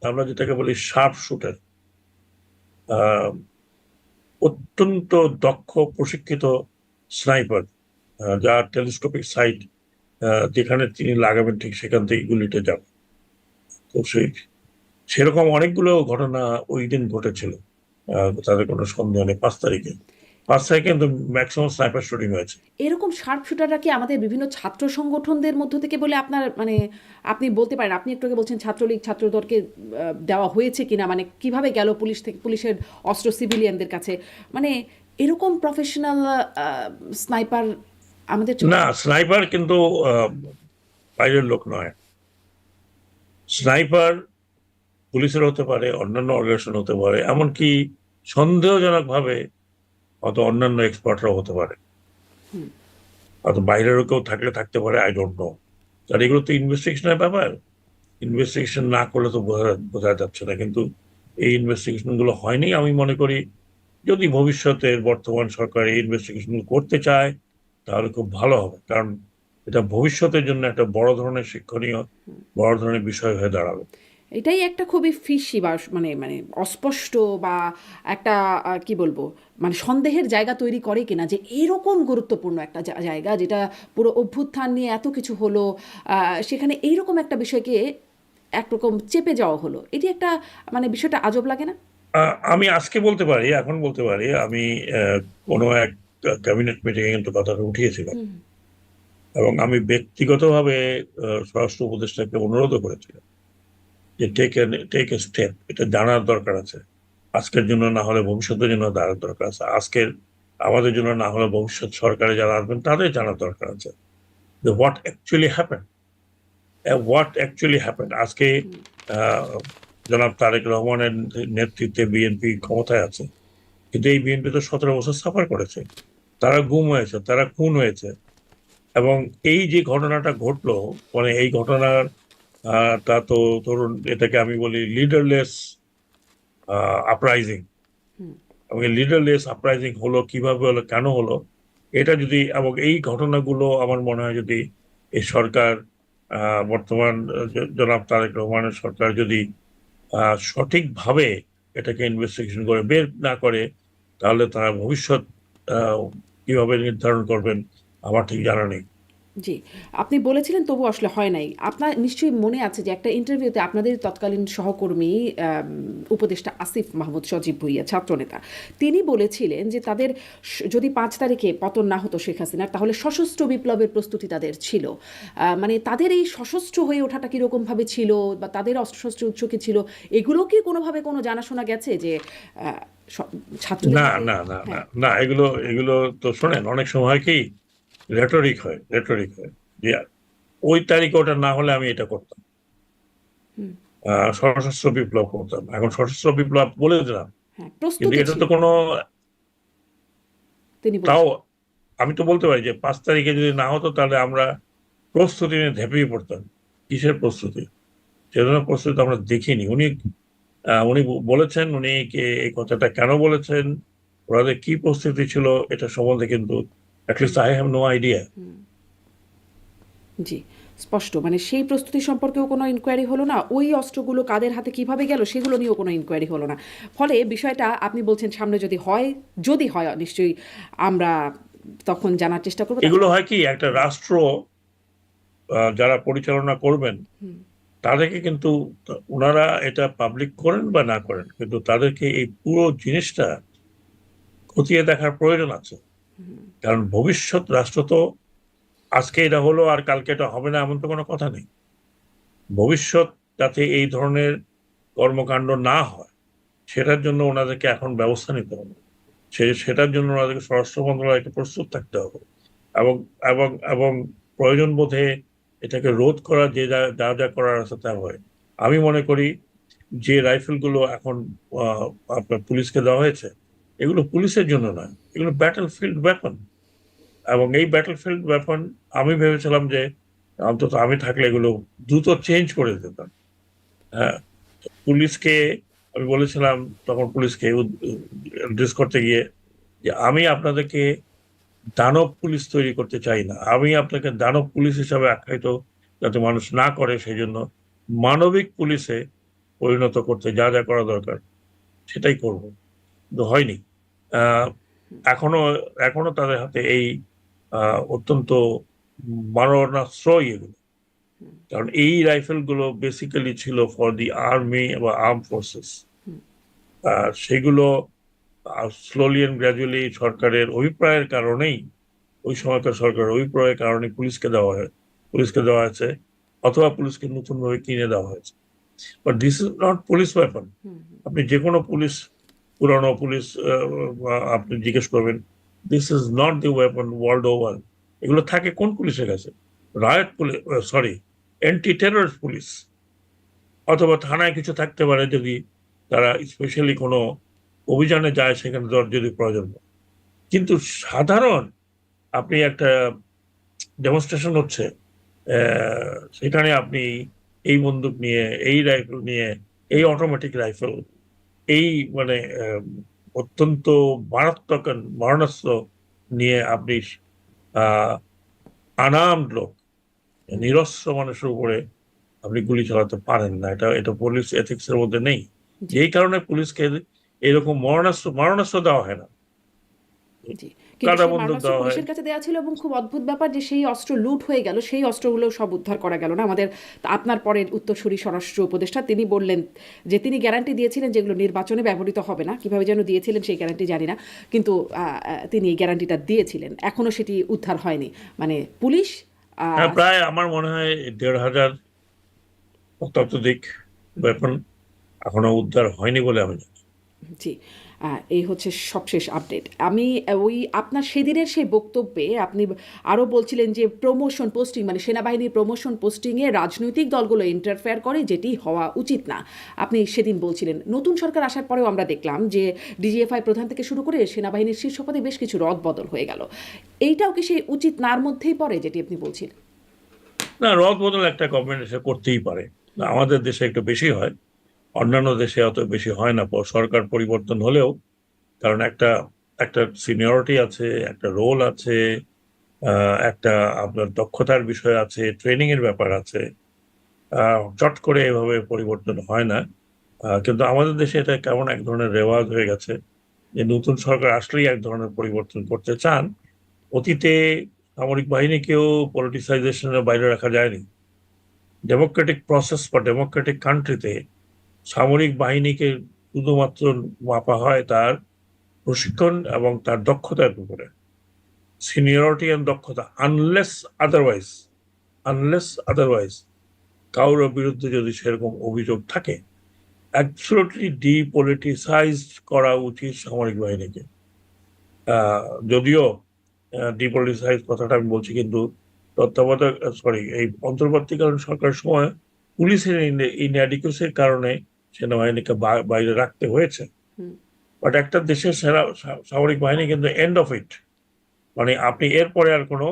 আমরা যেটাকে বলি শার্প শুটার, অত্যন্ত দক্ষ প্রশিক্ষিত স্নাইপার, যার টেলিস্কোপিক সাইট যেখানে তিনি লাগাবেন ঠিক সেখান থেকে গুলিটা যাবে। তো সেরকম অনেকগুলো ঘটনা ওই দিন ঘটেছিল, তাদের কোনো সন্দেহ নেই 5 তারিখে। বাসায় কিন্তু ম্যাক্সিমাম স্নাইপার শুটিং হয়েছে। এরকম শার্প শুটাররা কি আমাদের বিভিন্ন ছাত্র সংগঠনদের মধ্য থেকে বলে আপনার মানে আপনি বলতে পারেন? আপনি একটু আগে বলছেন ছাত্রলীগ ছাত্রদলকে দেওয়া হয়েছে কিনা, মানে কিভাবে গেল পুলিশ থেকে পুলিশের অস্ত্র সিভিলিয়ানদের কাছে, মানে এরকম প্রফেশনাল স্নাইপার আমাদের না, স্নাইপার কিন্তু বাইরের লোক নয়। স্নাইপার পুলিশের হতে পারে, অন্যান্য অর্গানাইজেশন হতে পারে, এমনকি সন্দেহজনকভাবে হয়তো অন্যান্য এক্সপার্টরাও হতে পারে, হুম, হয়তো বাইরেরও কেউ থাকলে থাকতে পারে, আই ডোন্ট নো। আর এগুলো তো ইনভেস্টিগেশনের ব্যাপার, ইনভেস্টিগেশন না করলে তো বোঝা যাচ্ছে না। কিন্তু এই ইনভেস্টিগেশন গুলো হয়নি। আমি মনে করি যদি ভবিষ্যতে বর্তমান সরকার এই ইনভেস্টিগেশন করতে চায় তাহলে খুব ভালো হবে, কারণ এটা ভবিষ্যতের জন্য একটা বড় ধরনের শিক্ষণীয়, বড় ধরনের বিষয় হয়ে দাঁড়াবে। এটাই একটা খুবই ফিসি বা মানে মানে অস্পষ্ট বা একটা কি বলবো, মানে সন্দেহের জায়গা তৈরি করে কিনা যে এরকম গুরুত্বপূর্ণ একটা জায়গা যেটা পুরো অভ্যুত্থান নিয়ে এত কিছু হলো, সেখানে এইরকম একটা বিষয়কে একরকম চেপে যাওয়া হলো, এটি একটা মানে বিষয়টা আজব লাগে না? আমি আজকে বলতে পারি, এখন বলতে পারি, আমি কোনো এক ক্যাবিনেট মিটিং এ কিন্তু কথাটা উঠিয়েছিলাম, হুম, এবং আমি ব্যক্তিগতভাবে স্বরাষ্ট্র উপদেষ্টাকে অনুরোধও করেছিলাম যে টেক এ স্টেপ, এটা জানার দরকার আছে। আজকের জন্য না হলে ভবিষ্যতের জন্য জানার দরকার আছে। আজকের আমাদের জন্য না হলে ভবিষ্যৎ সরকারে যারা আসবেন তাদের জানার দরকার আছে যে হোয়াট অ্যাকচুয়ালি হ্যাপেন। আজকে হুম, আহ, জনাব তারেক রহমানের নেতৃত্বে বিএনপি ক্ষমতায় আছে, কিন্তু এই বিএনপি তো 17 বছর সাফার করেছে, তারা গুম হয়েছে, তারা খুন হয়েছে। এবং এই যে ঘটনাটা ঘটলো, মানে এই ঘটনার তা তো ধরুন এটাকে আমি বলি লিডারলেস আপরাইজিং। হুম, এবং এই লিডারলেস আপরাইজিং হলো কিভাবে হলো, কেন হলো, এটা যদি, এবং এই ঘটনাগুলো আমার মনে হয় যদি এই সরকার, বর্তমান জনাব তারেক রহমানের সরকার যদি সঠিকভাবে এটাকে ইনভেস্টিগেশন করে বের না করে, তাহলে তারা ভবিষ্যৎ আহ, কিভাবে নির্ধারণ করবেন আমার ঠিক জানা নেই। জি, আপনি বলেছিলেন তবু আসলে হয় নাই। আপনার নিশ্চয়ই মনে আছে যে একটা ইন্টারভিউতে আপনাদের তৎকালীন সহকর্মী উপদেষ্টা আসিফ মাহমুদ সজীব ভুঁইয়া ছাত্রনেতা, তিনি বলেছিলেন যে তাদের যদি ৫ তারিখে পতন না হতো শেখ হাসিনার তাহলে সশস্ত্র বিপ্লবের প্রস্তুতি তাদের ছিল। মানে তাদের এই সশস্ত্র হয়ে ওঠাটা কীরকমভাবে ছিল বা তাদের অস্ত্রশস্ত্রের উৎস কী ছিল, এগুলো কি কোনোভাবে কোনো জানাশোনা গেছে যে ছাত্রদের না, হাতে? না, না, না, হ্যাঁ, না, এগুলো এগুলো তো শোনেন, অনেক সময় হয় কি, রেটরিক হয় যে ওই তারিখে ওটা না হলে আমি এটা করতাম, হুম, সশস্ত্র বিপ্লব করতাম। এখন সশস্ত্র বিপ্লব বলে দিলাম, হ্যাঁ, কিন্তু প্রস্তুতি এটা ছিল তো কোনো, তিনি তাও বলছেন। আমি তো বলতে পারি যে 5 তারিখে যদি না হতো তাহলে আমরা প্রস্তুতি নিয়ে ঝাঁপিয়ে পড়তাম। কিসের প্রস্তুতি? সে ধরনের প্রস্তুতি তো আমরা দেখিনি। উনি বলেছেন, উনি এই কথাটা কেন বলেছেন, ওনাদের কি প্রস্তুতি ছিল, এটা সম্বন্ধে কিন্তু hmm, at least I have no idea. Hmm. জি, স্পষ্ট। মানে সেই প্রস্তুতি সম্পর্কেও কোনো ইনকোয়ারি হলো না। ওই অস্ত্রগুলো কাদের হাতে কিভাবে গেল সেগুলো নিয়েও কোনো ইনকোয়ারি হলো না। ফলে বিষয়টা আপনি বলছেন সামনে যদি হয় নিশ্চয়ই আমরা তখন জানার চেষ্টা করব। এগুলো হয় কি, একটা রাষ্ট্র যারা পরিচালনা করবেন হুম, তাদেরকে কিন্তু, ওনারা এটা পাবলিক করেন বা না করেন, কিন্তু তাদেরকে এই পুরো জিনিসটা খতিয়ে দেখার প্রয়োজন আছে। হুম, কারণ ভবিষ্যৎ রাষ্ট্র তো, আজকে এটা হলো আর কালকে এটা হবে না এমন তো কোনো কথা নেই। ভবিষ্যৎ যাতে এই ধরনের কর্মকাণ্ড না হয় সেটার জন্য ওনাদেরকে এখন ব্যবস্থা নিতে হবে। সেটার জন্য ওনাদেরকে স্বরাষ্ট্র মন্ত্রণালয়কে প্রস্তুত থাকতে হবে, এবং এবং প্রয়োজন বোধে এটাকে রোধ করা, যে যা যা যা করার আছে তা হয়। আমি মনে করি যে রাইফেলগুলো এখন আপনার পুলিশকে দেওয়া হয়েছে, এগুলো পুলিশের জন্য নয়, এগুলো ব্যাটল ফিল্ড ওয়েপন। এবং এই ব্যাটল ফিল্ড ওয়েপন আমি ভেবেছিলাম যে অন্তত আমি থাকলে এগুলো দ্রুত চেঞ্জ করে দিতাম। হ্যাঁ, পুলিশকে আমি বলেছিলাম, তখন পুলিশকে অ্যাড্রেস করতে গিয়ে, যে আমি আপনাদেরকে দানব পুলিশ তৈরি করতে চাই না, আমি আপনাকে দানব পুলিশ হিসাবে আখ্যায়িত যাতে মানুষ না করে সেই জন্য মানবিক পুলিশে পরিণত করতে যা যা করা দরকার সেটাই করব। কিন্তু হয়নি। আহ, এখনো এখনো তাদের হাতে এই অত্যন্ত মারণাস্ত্রই এগুলো। হুম, কারণ এই রাইফেল গুলো বেসিক্যালি ছিল ফর দি আর্মি বা আর্ম ফোর্সেস। হুম, সেগুলো স্লোলি অ্যান্ড গ্র্যাজুয়ালি সরকারের অভিপ্রায়ের কারণেই, ওই সময়কার সরকারের অভিপ্রায়ের কারণে পুলিশকে দেওয়া হয়েছে, অথবা পুলিশকে নতুন ভাবে কিনে দেওয়া হয়েছে। But this is not police weapon. আপনি যে কোনো পুলিশ, পুরানো পুলিশ আপনি জিজ্ঞেস করবেন, this is not the weapon world over. এগুলো থাকে কোন পুলিশের কাছে? Riot police, sorry, anti terrorist police, অথবা থানায় কিছু থাকতে পারে যদি তারা স্পেশালি কোনো অভিযানে যায়, সেখানে যদি প্রয়োজন হয়। কিন্তু সাধারণ, আপনি একটা ডেমনস্ট্রেশন হচ্ছে, সেখানে আপনি এই বন্দুক নিয়ে, এই রাইফেল নিয়ে, এই অটোমেটিক রাইফেল, এই মানে অত্যন্ত মারাত্মক মারণাস্ত্র নিয়ে আপনি আনাম লোক, নিরস্ত্র মানুষের উপরে আপনি গুলি চালাতে পারেন না। এটা পুলিশ এথিক্স এর মধ্যে নেই। জি যেই কারণে পুলিশকে এরকম মারণাস্ত্র দেওয়া হয় না, জি কিন্তু কাঁটা সেই বন্দুক মারণাস্ত্র দেওয়া হয়। পুলিশের কাছে দেওয়া ছিল, এবং খুব অদ্ভুত ব্যাপার যে সেই অস্ত্র লুট হয়ে গেল, সেই অস্ত্রগুলো সব উদ্ধার করা গেল না। আমাদের আপনার পরের উত্তরসূরি স্বরাষ্ট্র উপদেষ্টা তিনি বললেন যে তিনি গ্যারান্টি দিয়েছিলেন যেগুলো নির্বাচনে ব্যবহৃত হবে না, কিভাবে যেন দিয়েছিলেন সেই গ্যারান্টি জানি না, কিন্তু তিনি এই গ্যারান্টিটা দিয়েছিলেন, এখনো সেটি উদ্ধার হয়নি। মানে পুলিশ হ্যাঁ, প্রায় আমার মনে হয় 1,500 অত্যাধুনিক ওয়েপন এখনো উদ্ধার হয়নি বলে আমি জানি। জি এই হচ্ছে সবশেষ আপডেট। আমি ওই আপনার সেদিনের সেই বক্তব্যে আপনি আরও বলছিলেন যে প্রমোশন পোস্টিং, মানে সেনাবাহিনীর প্রমোশন পোস্টিংয়ে রাজনৈতিক দলগুলো ইন্টারফেয়ার করে, যেটি হওয়া উচিত না। আপনি সেদিন বলছিলেন। নতুন সরকার আসার পরেও আমরা দেখলাম যে ডিজিএফআই প্রধান থেকে শুরু করে সেনাবাহিনীর শীর্ষ পদে বেশ কিছু রদবদল হয়ে গেল। এইটাও কি সেই উচিত নার মধ্যেই পড়ে যেটি আপনি বলছিলেন? না, রদ বদল একটা গভর্নমেন্ট এসে করতেই পারে। আমাদের দেশে একটু বেশি হয়, অন্যান্য দেশে অত বেশি হয় না সরকার পরিবর্তন হলেও। কারণ একটা একটা সিনিয়রিটি আছে, একটা রোল আছে, একটা আপনার দক্ষতার বিষয় আছে, ট্রেনিং এর ব্যাপার আছে। চট করে এভাবে পরিবর্তন হয় না। কিন্তু আমাদের দেশে এটা কেমন এক ধরনের রেওয়াজ হয়ে গেছে যে নতুন সরকার আসলেই এক ধরনের পরিবর্তন করতে চান। অতীতে সামরিক বাহিনীকেও পলিটিসাইজেশনের বাইরে রাখা যায়নি। ডেমোক্রেটিক প্রসেস বা ডেমোক্রেটিক কান্ট্রিতে সামরিক বাহিনীকে শুধুমাত্র মাপা হয় তার প্রশিক্ষণ এবং তার দক্ষতার উপরে, সিনিয়রিটি এন্ড দক্ষতা, আনলেস আদারওয়াইজ কারোর বিরুদ্ধে যদি সেরকম অভিযোগ থাকে, অ্যাবসলিউটলি ডিপলিটিসাইজড করা উচিত সামরিক বাহিনীকে। যদিও ডিপলিটিসাইজ কথাটা আমি বলছি, কিন্তু তত্ত্বাবধায়ক, সরি, এই অন্তর্বর্তীকালীন সরকারের সময় পুলিশের ইনঅ্যাডিকুয়েসির কারণে সেনাবাহিনীকে বাইরে রাখতে হয়েছে। বাট একটা দেশের সামরিক বাহিনী কিন্তু এন্ড অফ ইট, মানে আপনি এরপরে আর কোনো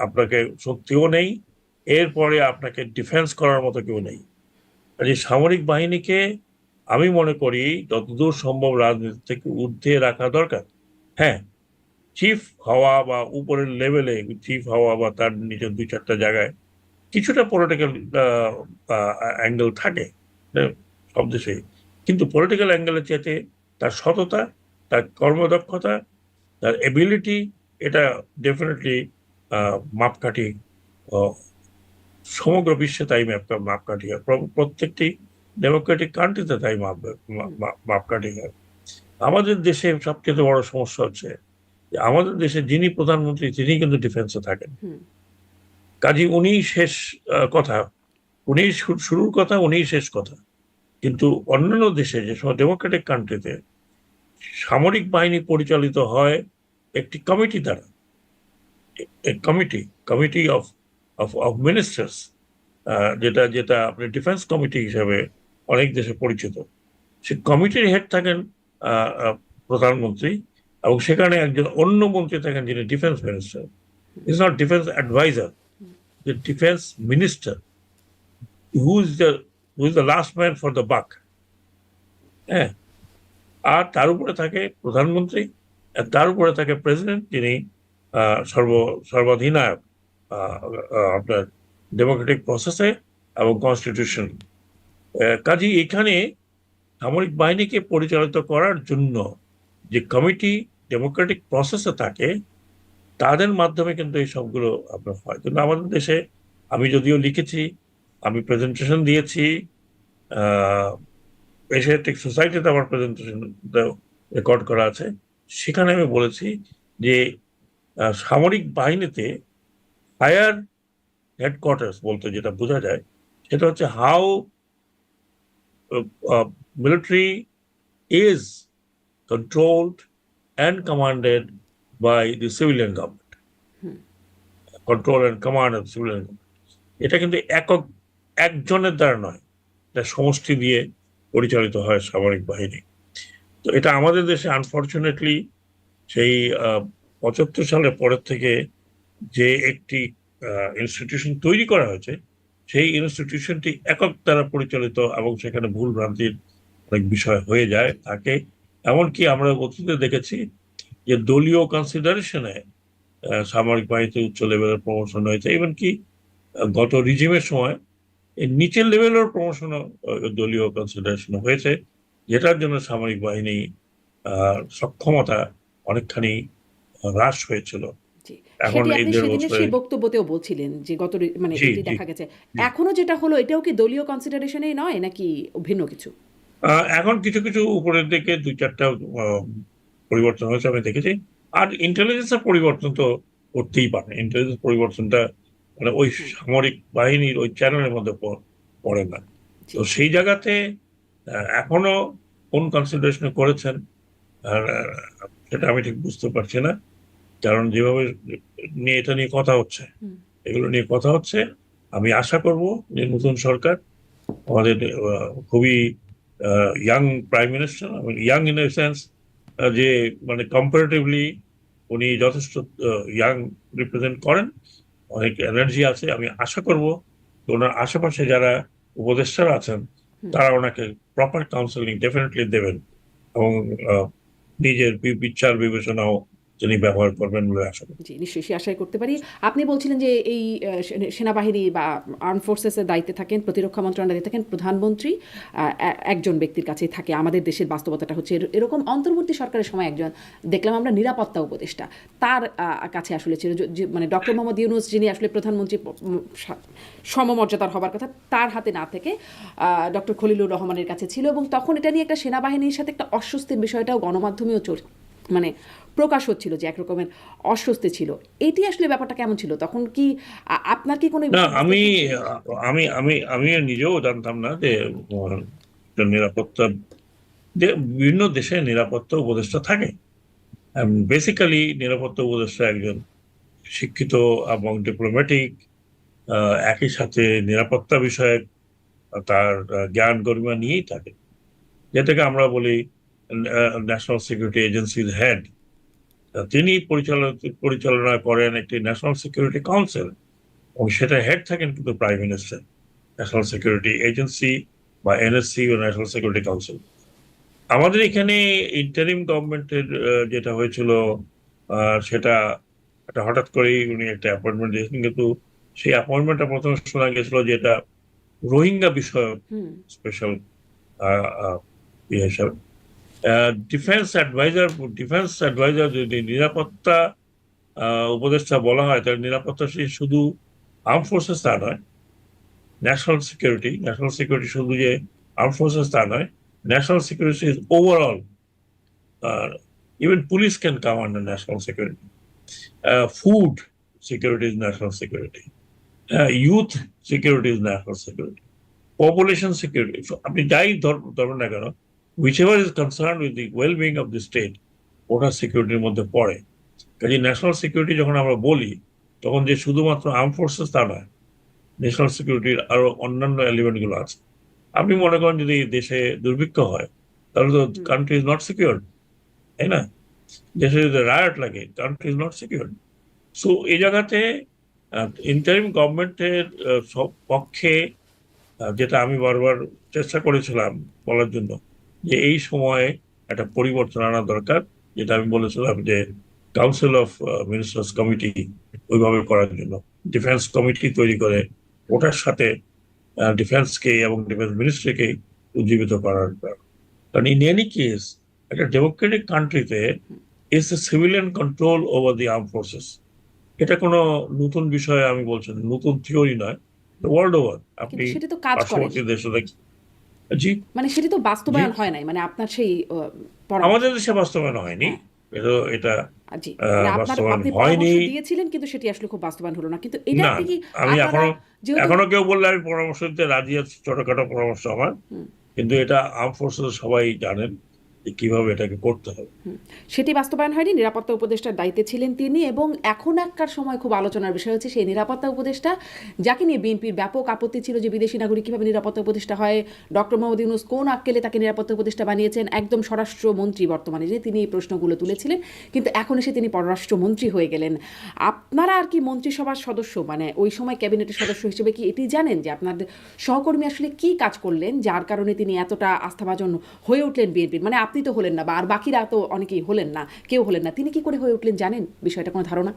আপনাকে শক্তিও নেই, এরপরে আপনাকে ডিফেন্স করার মতো কেউ নেই। এই সামরিক বাহিনীকে আমি মনে করি যতদূর সম্ভব রাজনীতি থেকে ঊর্ধ্বে রাখা দরকার। হ্যাঁ, চিফ হওয়া বা উপরের লেভেলে চিফ হওয়া বা তার নিজের 2-4টা জায়গায় কিছুটা পলিটিক্যাল অ্যাঙ্গেল থাকে সব দেশেই, কিন্তু পলিটিক্যাল অ্যাঙ্গেলের চাইতে তার সততা, তার কর্মদক্ষতা, তার এবিলিটি, এটা ডেফিনেটলি মাপকাঠি। সমগ্র বিশ্বে তাই মাপকাঠি হয়, প্রত্যেকটি ডেমোক্রেটিক কান্ট্রিতে তাই মাপকাঠি হয়। আমাদের দেশে সবচেয়ে বড় সমস্যা হচ্ছে যে আমাদের দেশে যিনি প্রধানমন্ত্রী তিনি কিন্তু ডিফেন্সে থাকেন। কাজী উনি শেষ কথা, উনি শুরুর কথা, উনি শেষ কথা। কিন্তু অন্যান্য দেশে, যে সব ডেমোক্রেটিক কান্ট্রিতে, সামরিক বাহিনী পরিচালিত হয় একটি কমিটি দ্বারা, কমিটি অফ অফ মিনিস্টার্স, যেটা যেটা আপনি ডিফেন্স কমিটি হিসেবে অনেক দেশে পরিচিত। সে কমিটির হেড থাকেন প্রধানমন্ত্রী, এবং সেখানে একজন অন্য মন্ত্রী থাকেন যিনি defence minister. Is not defence adviser, the defense minister, who is the last man for the buck. হ্যাঁ, আর তার উপরে থাকে প্রধানমন্ত্রী, আর তার উপরে থাকে প্রেসিডেন্ট, যিনি সর্বাধিনায়ক আপনার ডেমোক্রেটিক প্রসেসে এবং কনস্টিটিউশন। কাজী এখানে সামরিক বাহিনীকে পরিচালিত করার জন্য যে কমিটি ডেমোক্রেটিক প্রসেসে থাকে, তাদের মাধ্যমে কিন্তু এই সবগুলো আপনার হয়। কিন্তু আমাদের দেশে, আমি যদিও লিখেছি, আমি প্রেজেন্টেশন দিয়েছি, এশিয়াটিক সোসাইটিতে আমার প্রেজেন্টেশন রেকর্ড করা আছে। সেখানে আমি বলেছি যে সামরিক বাহিনীতে হায়ার হেডকোয়ার্টার্স বলতে যেটা বোঝা যায় সেটা হচ্ছে how military is controlled and commanded by the civilian government. Control and command of civilian government. এটা কিন্তু একজনের দ্বারা নয়, এটা সমষ্টি দিয়ে পরিচালিত হয় সামরিক বাহিনী। তো এটা আমাদের দেশে আনফরচুনেটলি সেই 75 সালের পরের থেকে যে একটি ইনস্টিটিউশন তৈরি করা হয়েছে, সেই ইনস্টিটিউশনটি একক দ্বারা পরিচালিত এবং সেখানে ভুল ভ্রান্তির অনেক বিষয় হয়ে যায় থাকে। এমনকি আমরা অতীতে দেখেছি যে দলীয় কনসিডারেশনে সামরিক বাহিনীতে উচ্চ লেভেলের প্রমোশন হয়েছে, ইভেন কি গত রিজিমের সময় নিচের লেভেলের প্রমোশন দলীয় কনসিডারেশন হয়েছে, যেটার জন্য সামরিক বাহিনী সক্ষমতা অনেকখানি হ্রাস হয়েছিল। জি, এখন সেটি এই আপনি 1.5 সেদিনের বছরে সেই বক্তব্যতেও বলছিলেন যে মানে জি এটি জি দেখা গেছে। জি। এখনো যেটা হলো এটাও কি দলীয় কনসিডারেশনেই নয় নাকি ভিন্ন কিছু? এখন কিছু কিছু উপরের দিকে 2-4টা পরিবর্তন হয়েছে আমি দেখেছি। আর ইন্টেলিজেন্সের পরিবর্তন তো করতেই পারে, ইন্টেলিজেন্স পরিবর্তনটা মানে ওই হুম, সামরিক বাহিনীর ওই চ্যানেলের মধ্যে পড়ে না। জি, তো সেই জায়গাতে এখনো কোন কনসিডারেশন করেছেন আর সেটা আমি ঠিক বুঝতে পারছি না। কারণ যেভাবে এটা নিয়ে কথা হচ্ছে, হুম, এগুলো নিয়ে কথা হচ্ছে, আমি আশা করব যে নতুন সরকার আমাদের খুবই young prime minister, young in a sense যে মানে কম্পারেটিভলি উনি যথেষ্ট ইয়াং রিপ্রেজেন্ট করেন, অনেক এনার্জি আছে। আমি আশা করব ওনার আশেপাশে যারা উপদেষ্টারা আছেন হুম। তারা ওনাকে প্রপার কাউন্সেলিং ডেফিনেটলি দেবেন এবং নিজের বিচার বিবেচনাও তিনি ব্যবহার করবেন বলে আশা করি। জি, নিশ্চয়ই সে আশাই করতে পারি। আপনি বলছিলেন যে এই সেনাবাহিনী বা আর্ম ফোর্সেসের দায়িত্বে থাকেন, প্রতিরক্ষা মন্ত্রণালয়ে থাকেন প্রধানমন্ত্রী, একজন ব্যক্তির কাছেই থাকে। আমাদের দেশের বাস্তবতাটা হচ্ছে এরকম। অন্তর্বর্তী সরকারের সময় একজন দেখলাম আমরা নিরাপত্তা উপদেষ্টা, তার কাছে আসলে ছিল মানে ডক্টর মোহাম্মদ ইউনূস, যিনি আসলে প্রধানমন্ত্রী সমমর্যাদার হবার কথা, তার হাতে না থেকে ডক্টর খলিলুর রহমানের কাছে ছিল। এবং তখন এটা নিয়ে একটা সেনাবাহিনীর সাথে একটা অস্বস্তির বিষয়টাও গণমাধ্যমেও মানে প্রকাশ হচ্ছিল যে একরকমের অস্বস্তি ছিল। এটি আসলে ব্যাপারটা কেমন ছিল তখন? কি আপনার কি কোনো না, আমি ছিল? আমি আমি আমি নিজেও জানতাম না যে নিরাপত্তা বিভিন্ন দেশে নিরাপত্তা উপদেষ্টা থাকে। বেসিক্যালি নিরাপত্তা উপদেষ্টা একজন শিক্ষিত এবং ডিপ্লোম্যাটিক, একই সাথে নিরাপত্তা বিষয়ক তার জ্ঞান গরিমা নিয়েই থাকে, যেটাকে আমরা বলি ন্যাশনাল সিকিউরিটি এজেন্সির হেড। তিনি পরিচালনা করেন একটি ন্যাশনাল সিকিউরিটি কাউন্সিল এবং সেটা হেড থাকেন কিন্তু prime minister. National security agency বা এনএসসি ও ন্যাশনাল সিকিউরিটি কাউন্সিল। আমাদের এখানে ইন্টারিম গভর্নমেন্টের যেটা হয়েছিল সেটা একটা হঠাৎ করেই উনি একটা অ্যাপয়েন্টমেন্ট দিয়েছেন, কিন্তু সেই অ্যাপয়েন্টমেন্টটা প্রথমে শোনা গেছিল যে এটা রোহিঙ্গা বিষয়ক হুম, স্পেশাল ইয়ে হিসাবে। ডিফেন্স অ্যাডভাইজার যদি নিরাপত্তা উপদেষ্টা বলা হয়, তাহলে নিরাপত্তা সে শুধু আর্ম ফোর্সেস তা নয়, ন্যাশনাল সিকিউরিটি শুধু যে আর্ম ফোর্সেস তা নয়, national security is overall. Even police can come under national security. Food security is national security. Youth security is national security. Population security. So, আপনি যাই ধরবেন না কেন, whichever is concerned with the well-being of the state, ওটা সিকিউরিটির মধ্যে পড়ে। কাজে ন্যাশনাল সিকিউরিটি যখন আমরা বলি, তখন যে শুধুমাত্র আর্ম ফোর্সেস তা নয়, ন্যাশনাল সিকিউরিটির আরো অন্যান্য এলিমেন্ট গুলো আছে। আপনি মনে করেন যদি দেশে দুর্ভিক্ষ হয়, তাহলে তো হুম, কান্ট্রি ইজ নট সিকিউর, তাই না? দেশে যদি রায়ট লাগে, country is not secure. So এই জায়গাতে ইন্টারিম গভর্নমেন্টের সব পক্ষে যেটা আমি বারবার চেষ্টা করেছিলাম বলার জন্য যে এই সময়ে একটা পরিবর্তন আনা দরকার, যেটা আমি বলেছিলাম যে কাউন্সিল অফ মিনিস্টার্স কমিটি ওইভাবে করার জন্য ডিফেন্স কমিটি তৈরি করে ওটার সাথে ডিফেন্সকে এবং ডিফেন্স মিনিস্ট্রিকে উজ্জীবিত করার দরকার। কারণ ইন এনি কেস একটা ডেমোক্রেটিক কান্ট্রিতে is a civilian control over the arm forces. এটা কোনো নতুন বিষয় আমি বলছি না, নতুন থিওরি নয়, ওয়ার্ল্ড ওভার আপনি কিন্তু সেটি তো কাজ করেনি। পার্শ্ববর্তী দেশে জি মানে সেটি তো জি বাস্তবায়ন হয় নাই। মানে আপনার সেই পরামর্শ। আমাদের দেশে বাস্তবায়ন হয়নি, হ্যাঁ। এটা জি, মানে বাস্তবায়ন আপনি হয়নি। পরামর্শ দিয়েছিলেন কিন্তু সেটি আসলে খুব বাস্তবায়ন হলো না। কিন্তু এটা না, আপনি কি আমি আপনারা এখনো যেহেতু এখনো কেউ বললে আমি পরামর্শ দিতে রাজি আছি, ছোটখাটো পরামর্শ আমার। হুম, কিন্তু এটা আর্ম ফোর্সেস সবাই জানেন যে কিভাবে এটাকে করতে হবে। হুম, সেটি বাস্তবায়ন হয়নি। নিরাপত্তা উপদেষ্টার দায়িত্বে ছিলেন তিনি এবং এখন এখনকার সময় খুব আলোচনার বিষয় হচ্ছে সেই নিরাপত্তা উপদেষ্টা যাকে নিয়ে বিএনপির ব্যাপক আপত্তি ছিল যে বিদেশি নাগরিক কীভাবে নিরাপত্তা উপদেষ্টা হয়, ডক্টর মোহাম্মদ ইউনূস কোন আক্কেলে তাকে নিরাপত্তা উপদেষ্টা বানিয়েছেন, একদম স্বরাষ্ট্রমন্ত্রী বর্তমানে যে তিনি এই প্রশ্নগুলো তুলেছিলেন, কিন্তু এখন এসে তিনি পররাষ্ট্রমন্ত্রী হয়ে গেলেন। আপনারা আর কি মন্ত্রিসভার সদস্য, মানে ওই সময় ক্যাবিনেটের সদস্য হিসেবে কি এটি জানেন যে আপনাদের সহকর্মী আসলে কি কাজ করলেন যার কারণে তিনি এতটা আস্থাভাজন হয়ে উঠলেন বিএনপির? মানে আপনি তো হলেন না, বা আর বাকিরা তো অনেকেই হলেন না, কেউ হলেন না, তিনি কি করে হয়ে উঠলেন জানেন বিষয়টা, কোনো ধারণা?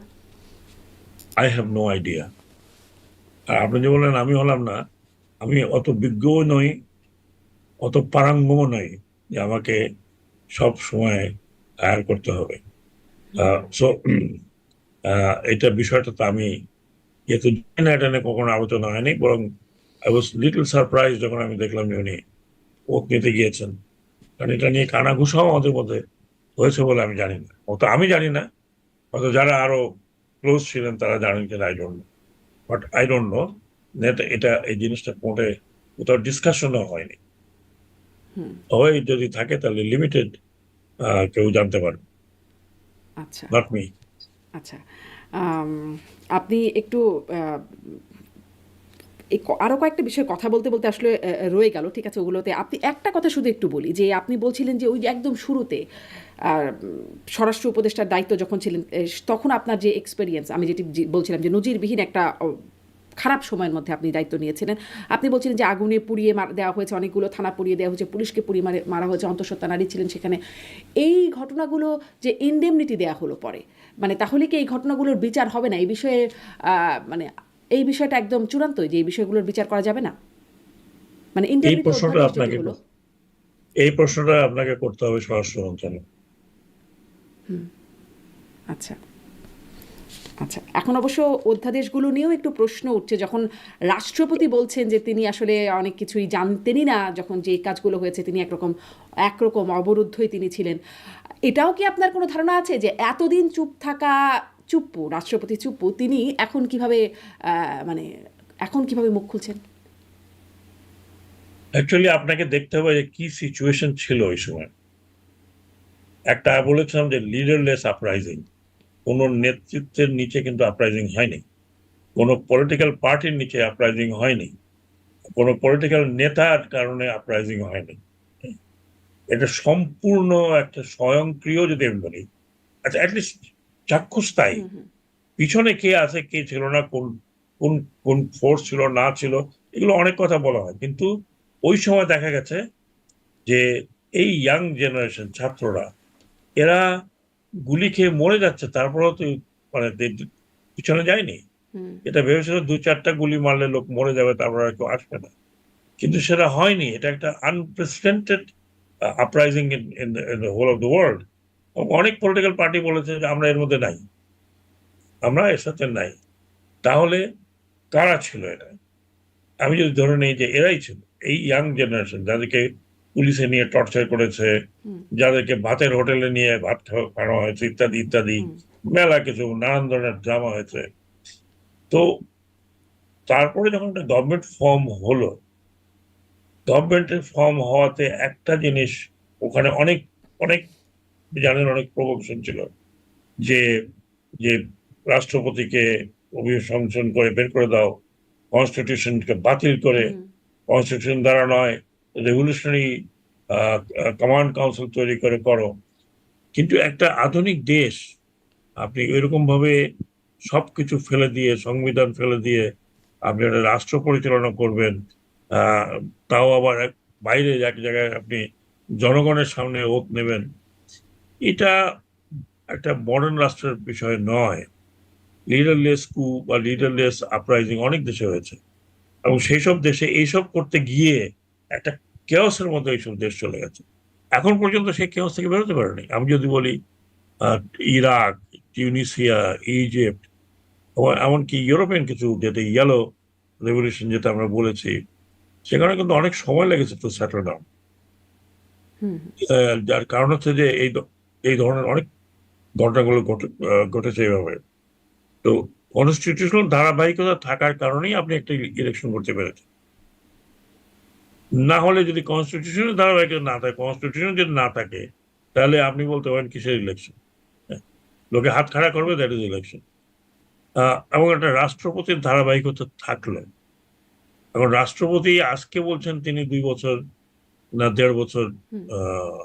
I have no idea. আর আপনি যে বললেন আমি হলাম না, আমি অত বিজ্ঞও নই, অত পারঙ্গমও নই যে আমাকে সব সময় হায়ার করতে হবে। সো এটা বিষয়টা তো আমি যেহেতু জানি না, এটা নিয়ে কখনো আলোচনা হয়নি, বরং আই ওয়াজ লিটল সারপ্রাইজ যখন আমি দেখলাম যে উনি ওক নিতে গিয়েছেন। কারণ এটা নিয়ে কানাঘুষাও আমাদের মধ্যে হয়েছে বলে আমি জানি না, অত আমি জানি না, হয়তো যারা আরো ক্লোজ ছিলেন তারা জানেন কিনা I don't know. But I don't know, এটা এই জিনিসটা কোথাও ডিসকাশনও হয়নি। হয় যদি থাকে তাহলে লিমিটেড কেউ জানতে পারে, আচ্ছা, নট মি। আচ্ছা। আম, আপনি একটু আরও কয়েকটা বিষয়ে কথা বলতে বলতে আসলে রয়ে গেল, ঠিক আছে, ওগুলোতে আপনি একটা কথা শুধু একটু বলি যে আপনি বলছিলেন যে ওই যে একদম শুরুতে স্বরাষ্ট্র উপদেষ্টার দায়িত্ব যখন ছিলেন তখন আপনার যে এক্সপেরিয়েন্স, আমি যেটি বলছিলাম যে নজিরবিহীন একটা খারাপ সময়ের মধ্যে আপনি দায়িত্ব নিয়েছিলেন। আপনি বলছিলেন যে আগুনে পুড়িয়ে দেওয়া হয়েছে, অনেকগুলো থানা পুড়িয়ে দেওয়া হয়েছে, পুলিশকে পুড়িয়ে মারা হয়েছে, অন্তঃসত্ত্বা নারী ছিলেন সেখানে। এই ঘটনাগুলো যে ইনডেমনিটি দেওয়া হলো পরে, মানে তাহলে কি এই ঘটনাগুলোর বিচার হবে না? এই বিষয়ে মানে এই বিষয়টা একদম চূড়ান্ত যে এই বিষয়গুলোর বিচার করা যাবে না, মানে এই ইনডেমনিটি প্রশ্নটা অধ্যাদেশ যেটি আপনাকে হলো। এই প্রশ্নটা আপনাকে করতে হবে স্বরাষ্ট্র মন্ত্রণালয়। আচ্ছা, আচ্ছা, এখন অবশ্য অধ্যাদেশগুলো নিয়েও একটু প্রশ্ন উঠছে যখন রাষ্ট্রপতি বলছেন যে তিনি আসলে অনেক কিছুই জানতেনই না, যখন যে কাজগুলো হয়েছে তিনি একরকম অবরুদ্ধই তিনি ছিলেন। এটাও কি আপনার কোনো ধারণা আছে যে এতদিন চুপ থাকা, চুপ্পু রাষ্ট্রপতি চুপ্পু, তিনি এখন কিভাবে মানে এখন কিভাবে মুখ খুলছেন? অ্যাকচুয়ালি আপনাকে দেখতে হবে যে কি সিচুয়েশন ছিল ওই সময়। একটা বলেছিলাম যে লিডারলেস আপরাইজিং, কোন নেতৃত্বের নিচে কিন্তু আপরাইজিং হয়নি, কোন পলিটিক্যাল পার্টির নিচে আপরাইজিং হয়নি, কোন পলিটিক্যাল নেতার কারণে আপরাইজিং হয়নি। এটা সম্পূর্ণ একটা স্বয়ংক্রিয়, যদি আমি বলি, আচ্ছা অ্যাটলিস্ট চাক্ষুষ তাই। পিছনে কে আছে কে ছিল না, কোন কোন কোন ফোর্স ছিল না ছিল, এগুলো অনেক কথা বলা হয়, কিন্তু ওই সময় দেখা গেছে যে এই ইয়াং জেনারেশন ছাত্ররা, এরা গুলি খেয়ে মরে যাচ্ছে, তারপরেও তো মানে পিছনে যায়নি। এটা ভেবেছিল 2-4টা গুলি মারলে লোক মরে যাবে, তারপর আর কেউ আসবে না, কিন্তু সেটা হয়নি। এটা একটা unprecedented uprising in the whole of the world. অনেক পলিটিক্যাল পার্টি বলেছে যে আমরা এর মধ্যে নাই, আমরা এর সাথে নাই। তাহলে কারা ছিল এটা? আমি যদি ধরে নিই যে এরাই ছিল, এই ইয়াং জেনারেশন, যাদেরকে পুলিশে নিয়ে টর্চার করেছে, যাদেরকে ভাতের হোটেলে নিয়ে ভাত খাওয়ানো হয়েছে, ইত্যাদি ইত্যাদি, মেলা কিছু নানান ধরনের ড্রামা হয়েছে। তো তারপরে যখন একটা গভর্নমেন্ট ফর্ম হলো, গভর্নমেন্টের ফর্ম হওয়াতে একটা জিনিস ওখানে অনেক অনেক জানেন, অনেক প্রভোকেশন ছিল যে যে রাষ্ট্রপতিকে অভিশংসন করে বের করে দাও, কনস্টিটিউশনকে বাতিল করে, কনস্টিটিউশন দ্বারা নয় রেভলিউশনারি কমান্ড কাউন্সিল তৈরি করে করো। কিন্তু একটা আধুনিক দেশ, আপনি এরকম ভাবে সবকিছু ফেলে দিয়ে, সংবিধান ফেলে দিয়ে আপনি একটা রাষ্ট্র পরিচালনা করবেন, তাও আবার বাইরে এক জায়গায় আপনি জনগণের সামনে ওত নেবেন, এটা একটা মডার্ন রাষ্ট্রের বিষয় নয়। লিডারলেস কু বা লিডারলেস আপরাইজিং অনেক দেশে হয়েছে, এবং সেই সব দেশে এইসব করতে গিয়ে একটা কেওসের মধ্যে এইসব দেশ চলে গেছে। এখন পর্যন্ত সেই কেওস থেকে বেরোতে পারেনি। আমি যদি বলি ইরাক, টিউনিসিয়া, ইজিপ্ট, এমনকি ইউরোপিয়ান কিছু, যেটা ইয়েলো রেভলিউশন যেটা আমরা বলেছি, সেখানে কিন্তু অনেক সময় লেগেছে টু সেটেল ডাউন। হুম যার কারণ হচ্ছে যে এই ধরনের অনেক ঘটনাগুলো ঘটেছে এইভাবে। তো কনস্টিটিউশনাল ধারাবাহিকতা থাকার কারণেই আপনি একটা ইলেকশন করতে পেরেছেন। না হলে যদি কনস্টিটিউশনের ধারাবাহিকতা না থাকে, কনস্টিটিউশন যদি না থাকে, তাহলে আপনি বলতে পারেন কিসের ইলেকশন। লোকে হাত খাড়া করবে, দ্যাট ইজ ইলেকশন। এবং একটা রাষ্ট্রপতির ধারাবাহিকতা থাকলে, এখন রাষ্ট্রপতি আজকে বলছেন তিনি 2 বছর না 1.5 বছর হুম আহ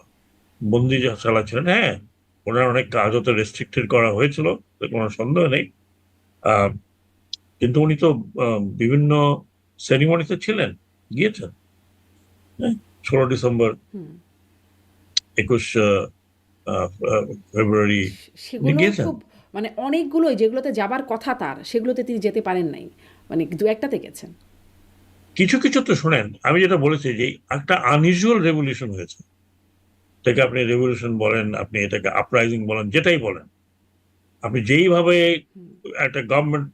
বন্দি চালাচ্ছিলেন। হ্যাঁ, ওনার অনেক কাজ হতে রেস্ট্রিক্টেড করা হয়েছিল, কোনো সন্দেহ নেই। আহ, কিন্তু উনি তো বিভিন্ন সেরিমনিতে ছিলেন, গিয়েছেন। হ্যাঁ, 16 ডিসেম্বর, হুম 21 ফেব্রুয়ারি উনি সেগুলো গিয়েছেন। খুব মানে অনেকগুলোই যেগুলোতে যাবার কথা তার সেগুলোতে তিনি যেতে পারেন নাই, মানে দু একটাতে গেছেন। কিছু কিছু তো শোনেন, আমি যেটা বলেছি যে একটা আনইউজুয়াল রেভলিউশন হয়েছে। এটাকে আপনি রেভলিউশন বলেন, আপনি এটাকে আপরাইজিং বলেন, যেটাই বলেন, আপনি যেইভাবে হুম একটা গভর্নমেন্ট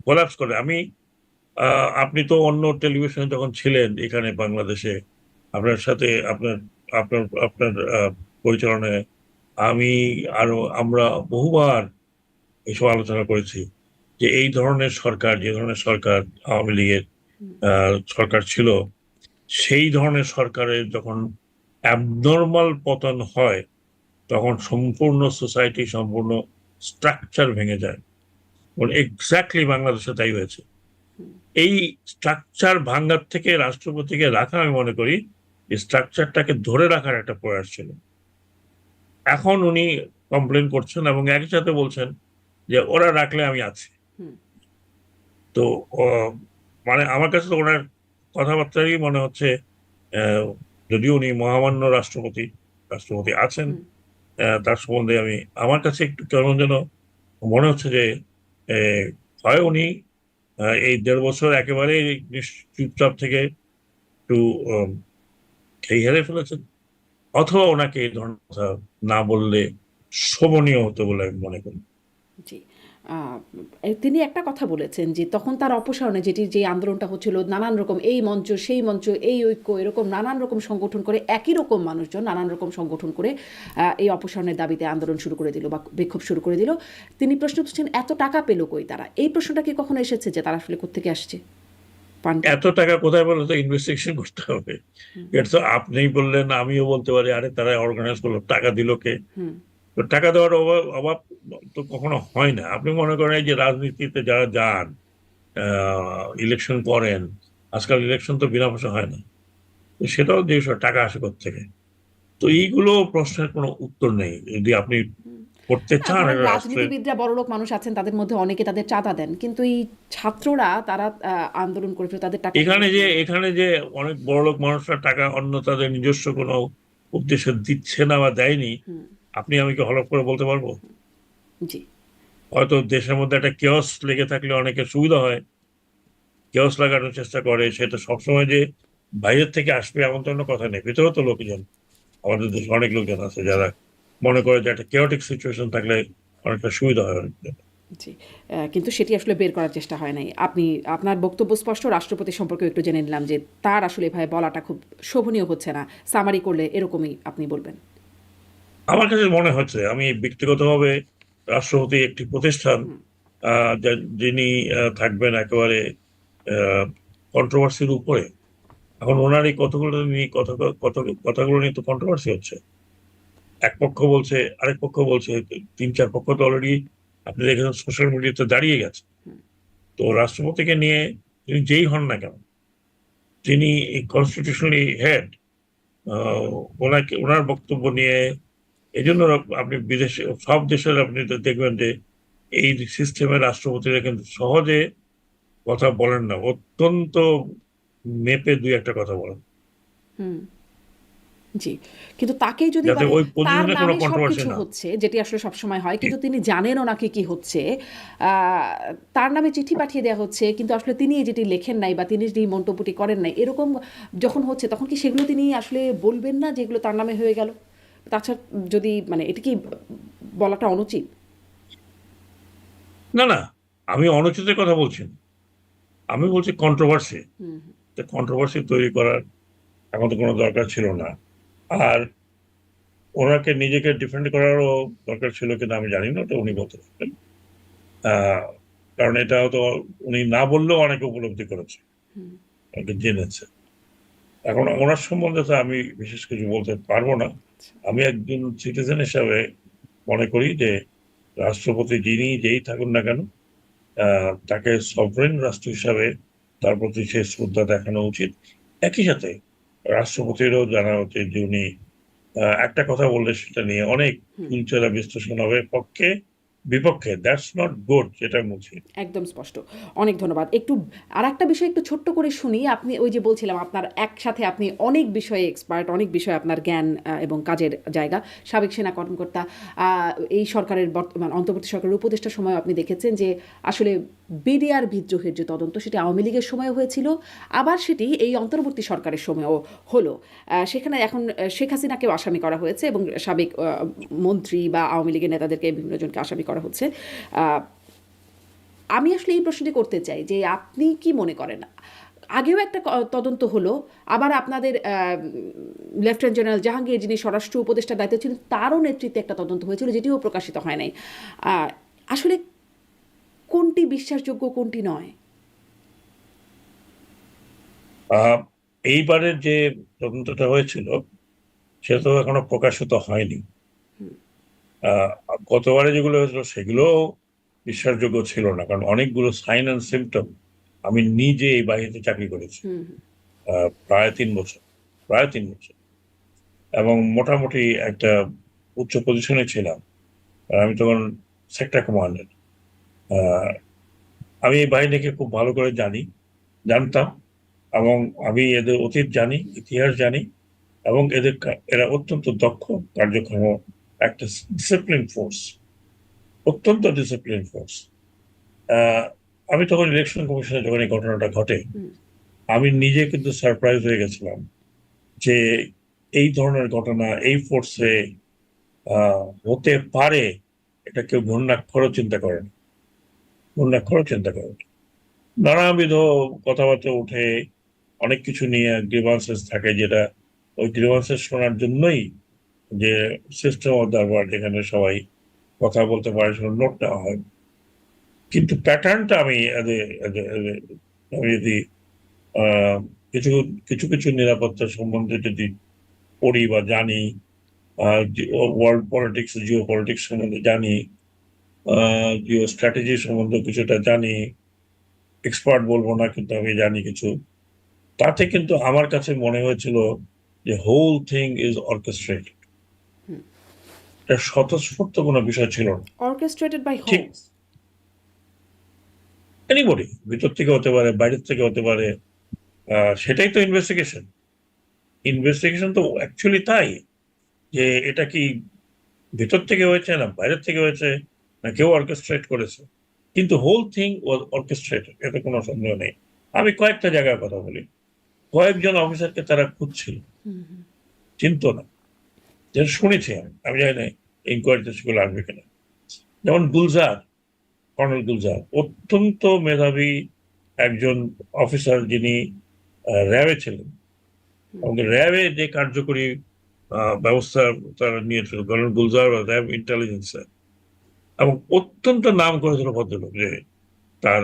কোলাপস করে। আপনি তো অন্য টেলিভিশনে যখন ছিলেন এখানে বাংলাদেশে, আপনার সাথে আপনার আপনার আপনার পরিচালনায় আমি আরো আমরা বহুবার এসব আলোচনা করেছি যে এই ধরনের সরকার, যে ধরনের সরকার আওয়ামী লীগের হুম সরকার ছিল, সেই ধরনের সরকারের যখন অ্যাবনর্মাল পতন হয়, তখন সম্পূর্ণ সোসাইটি, সম্পূর্ণ স্ট্রাকচার ভেঙে যায়। এক্স্যাক্টলি বাংলাদেশে তাই হয়েছে। হুম এই স্ট্রাকচার ভাঙ্গার থেকে রাষ্ট্রপতিকে রাখা, আমি মনে করি স্ট্রাকচারটাকে ধরে রাখার একটা প্রয়াস ছিল। এখন উনি কমপ্লেন করছেন এবং একই সাথে বলছেন যে ওরা রাখলে আমি আছি। হুম তো মানে আমার কাছে তো ওনার কথাবার্তারই মনে হচ্ছে, আহ, যদিও উনি মহামান্য রাষ্ট্রপতি, রাষ্ট্রপতি আছেন, হুম তার সম্বন্ধে আমার কাছে একটু কেমন যেন মনে হচ্ছে যে আহ, হয় উনি এই 1.5 বছর একেবারে চুপচাপ থেকে একটু খেই হেরে ফেলেছেন, অথবা ওনাকে এই ধরনের কথা না বললে শোভনীয় হতো বলে আমি মনে করি। জি। আহ, তিনি একটা কথা বলেছেন যে তখন তার অপসারণে যেটি যে আন্দোলনটা হচ্ছিল নানান রকম এই মঞ্চ সেই মঞ্চ এই ঐক্য এরকম নানান রকম সংগঠন করে একই রকম মানুষজন নানান রকম সংগঠন করে এই অপসারণের দাবিতে আন্দোলন শুরু করে দিল বা বিক্ষোভ শুরু করে দিল। তিনি প্রশ্ন করছেন এত টাকা পেল কই তারা, এই প্রশ্নটা কি কখনো এসেছে যে তারা আসলে কোত্থেকে আসছে ফান্ডটা? এত টাকা কোথায় বলে তো ইনভেস্টিগেশন করতে হবে। হুম এটা তো আপনিই বললেন, আমিও বলতে পারি, আরে তারা অর্গানাইজ করলো, টাকা দিল কে? হুম তো টাকা দেওয়ার অভাব অভাব তো কখনো হয় না। আপনি মনে করেন এই যে রাজনীতিতে যারা যান, ইলেকশন করেন, আজকাল ইলেকশন তো বিনা পয়সা হয় না। তো সেটাও যে টাকা আসে থেকে। তো এইগুলো প্রশ্নের কোনো উত্তর নেই যদি আপনি হুম। করতে না চান ধরেন এটা রাষ্ট্রের। রাজনীতিবিদরা বড়লোক মানুষ আছেন তাদের মধ্যে অনেকে তাদের চাঁদা দেন, কিন্তু এই ছাত্ররা তারা আন্দোলন করেছিল তাদের টাকা এখানে ফেরত যে নিয়ে। এখানে যে অনেক বড়লোক মানুষরা টাকা অন্য তাদের নিজস্ব কোনো উদ্দেশ্যে দিচ্ছে না বা দেয়নি, হুম আপনি আমি কি হলফ করে বলতে পারবো? জি হয়তো দেশের মধ্যে একটা কেওস লেগে থাকলে অনেকের সুবিধা হয়, কেওস লাগানোর চেষ্টা করে। সেটা সবসময় যে বাইরের থেকে আসবে এমন তো কোনো কথা নেই, ভিতরেও তো লোকজন, আমাদের দেশে অনেক লোকজন আছে জি যারা মনে করে যে একটা কেওটিক সিচুয়েশন থাকলে অনেকটা সুবিধা হয় অনেকটা। জি। কিন্তু সেটি আসলে বের করার চেষ্টা হয় নাই। আপনি আপনার বক্তব্য স্পষ্ট, রাষ্ট্রপতি সম্পর্কেও একটু জেনে নিলাম যে তার আসলে এভাবে বলাটা খুব শোভনীয় হচ্ছে না। সামারি করলে এরকমই আপনি বলবেন। আমার কাছে মনে হচ্ছে, আমি ব্যক্তিগতভাবে রাষ্ট্রপতি একটি প্রতিষ্ঠান, হুম, যিনি থাকবেন একেবারে কন্ট্রোভার্সির উপরে। এখন ওনার এই কথাগুলো নিয়ে তো কন্ট্রোভার্সি হচ্ছে। এক পক্ষ বলছে, আরেক পক্ষ বলছে, 3-4 পক্ষ তো অলরেডি আপনি দেখেছেন সোশ্যাল মিডিয়াতে দাঁড়িয়ে গেছে। হুম, তো রাষ্ট্রপতিকে নিয়ে তিনি যেই হন না কেন, তিনি কনস্টিটিউশনালি হেড, ওনাকে ওনার বক্তব্য নিয়ে এই জন্য আপনি বিদেশে সব দেশের আপনি তো দেখবেন যে এই সিস্টেমের রাষ্ট্রপতিরা কিন্তু সহজে কথা বলেন না, অত্যন্ত মেপে দুই একটা কথা বলেন, হুম, জি। কিন্তু তাকেই যদি যাতে মানে ওই তার পজিশনে কোনো নামে কন্ট্রোভার্সি সবকিছু না। হচ্ছে, যেটি আসলে সবসময় হয়। কিন্তু তিনি জানেনও না কি হচ্ছে। আ তার নামে চিঠি পাঠিয়ে দেয়া হচ্ছে। কিন্তু আসলে তিনি যেটি লেখেন নাই বা তিনি যেটি মন্তব্যটি করেন নাই, এরকম যখন হচ্ছে তখন কি সেগুলো তিনি আসলে বলবেন না যে এগুলো তার নামে হয়ে গেল? তাছাড়া যদি মানে এটা কি বলাটা অনুচিত? না না, আমি অনুচিতের কথা বলছি না, আমি বলছি কন্ট্রোভার্সি। হুম, কন্ট্রোভার্সি তৈরি করার এখন তো কোনো দরকার ছিল না। আর ওনাকে নিজেকে ডিফেন্ড করারও দরকার ছিল কিনা আমি জানি না, ওটা উনি বলতে পারবেন। কারণ এটা তো উনি না বললেও অনেকে উপলব্ধি করেছে, অনেকে জেনেছে। এখন ওনার সম্বন্ধে তো আমি বিশেষ কিছু বলতে পারবো না। আমি একজন সিটিজেন হিসাবে মনে করি যে রাষ্ট্রপতি যেই থাকুন না কেন, তাকে সভরেন রাষ্ট্র হিসাবে তার প্রতি সে শ্রদ্ধা দেখানো উচিত। একই সাথে রাষ্ট্রপতিরও জানা উচিত যে উনি একটা কথা বললে সেটা নিয়ে অনেক চুলচেরা বিশ্লেষণ হবে, পক্ষে বিপক্ষে। দ্যাটস নট গুড, যেটা বলছি। একদম স্পষ্ট। অনেক ধন্যবাদ। একটু আরেকটা বিষয় একটু ছোট্ট করে শুনি। আপনি ওই যে বলছিলাম আপনার একসাথে আপনি অনেক বিষয়ে এক্সপার্ট, অনেক বিষয়ে আপনার জ্ঞান এবং কাজের জায়গা। সাবেক সেনা কর্মকর্তা, এই সরকারের বর্তমান অন্তর্বর্তী সরকারের উপদেষ্টার সময় আপনি দেখেছেন যে আসলে বিডিআর বিদ্রোহের যে তদন্ত সেটি আওয়ামী লীগের সময় হয়েছিল, আবার সেটি এই অন্তর্বর্তী সরকারের সময়ও হলো। সেখানে এখন শেখ হাসিনাকেও আসামি করা হয়েছে এবং সাবেক মন্ত্রী বা আওয়ামী লীগের নেতাদেরকে বিভিন্ন জনকে আসামি করা হচ্ছে। আমি আসলে এই প্রশ্নটি করতে চাই যে আপনি কি মনে করেন, আগেও একটা তদন্ত হলো, আবার আপনাদের লেফটেন্যান্ট জেনারেল জাহাঙ্গীর যিনি স্বরাষ্ট্র উপদেষ্টার দায়িত্ব ছিলেন তারও নেতৃত্বে একটা তদন্ত হয়েছিল যেটিও প্রকাশিত হয় নাই। আসলে কোনটি বিশ্বাসযোগ্য কোনটি নয়? এইবারের যে তদন্তটা হয়েছিল সেটা তো এখনো প্রকাশিত হয়নি। গতবারে যেগুলো হয়েছিল সেগুলো বিশ্বাসযোগ্য ছিল না, কারণ অনেকগুলো সাইন অ্যান্ড সিমটম। আমি নিজে এই বাহিনীতে চাকরি করেছি প্রায় 3 বছর, এবং মোটামুটি একটা উচ্চ পজিশনে ছিলাম। আমি তখন সেক্টর কমান্ডার। আমি এই বাহিনীকে খুব ভালো করে জানতাম, এবং আমি এদের অতীত জানি, ইতিহাস জানি, এবং এরা অত্যন্ত দক্ষ, কার্যক্ষম একটা ডিসিপ্লিন ফোর্স, অত্যন্ত ডিসিপ্লিন ফোর্স। আমি তখন ইলেকশন কমিশনে যখন এই ঘটনাটা ঘটে, আমি নিজে কিন্তু সারপ্রাইজ হয়ে গেছিলাম যে এই ধরনের ঘটনা এই ফোর্সে হতে পারে। এটা কেউ ঘূর্ণাক্ষরও চিন্তা করেন, নানাবিধ কথাবার্তা উঠে, অনেক কিছু নিয়ে গ্রিভান্সেস থাকে, যেটা ওই গ্রিভান্সেস শোনার জন্যই যে সিস্টেম অফ দরবার, যেখানে সবাই কথা বলতে পারে, সেখানে নোট নেওয়া হয়। কিন্তু প্যাটার্নটা আমি যদি কিছু কিছু কিছু নিরাপত্তা সম্বন্ধে যদি পড়ি বা জানি, ওয়ার্ল্ড পলিটিক্স, জিও পলিটিক্স সম্বন্ধে জানি, জিও স্ট্র্যাটেজি সম্বন্ধে কিছুটা জানি, এক্সপার্ট বলবো না কিন্তু আমি জানি কিছু। তাতে কিন্তু আমার কাছে মনে হয়েছিল যে হোল থিং ইজ অর্কেস্ট্রেটেড। এটা স্বতঃস্ফূর্ত কোনো বিষয় ছিল না। অর্কেস্ট্রেটেড বাই ঠিক হোম? এনিবডি, ভিতর থেকে হতে পারে, বাইরের থেকে হতে পারে। সেটাই তো ইনভেস্টিগেশন তো অ্যাকচুয়ালি তাই, যে এটা কি ভেতর থেকে হয়েছে না বাইরের থেকে হয়েছে, না কেউ অর্কেস্ট্রেট করেছে। কিন্তু হোল থিং ওয়াজ অর্কেস্ট্রেটেড, এতে কোনো সন্দেহ নেই। আমি কয়েকটা জায়গায় কথা বলি, কয়েকজন অফিসারকে তারা খুঁজছিল, চিনতো না, যেটা শুনেছি আমি জানি না ইনকোয়ারিতে সেগুলো আসবে কিনা। যেমন কর্নেল গুলজার অত্যন্ত মেধাবী একজন অফিসার, যিনি র্যাবে ছিলেন, এবং র্যাবে যে কার্যকরী ব্যবস্থা তারা নিয়েছিল, কর্নেল গুলজার র্যাব ইন্টেলিজেন্স, এবং অত্যন্ত নাম করেছিল ভদ্রলোক, যে তার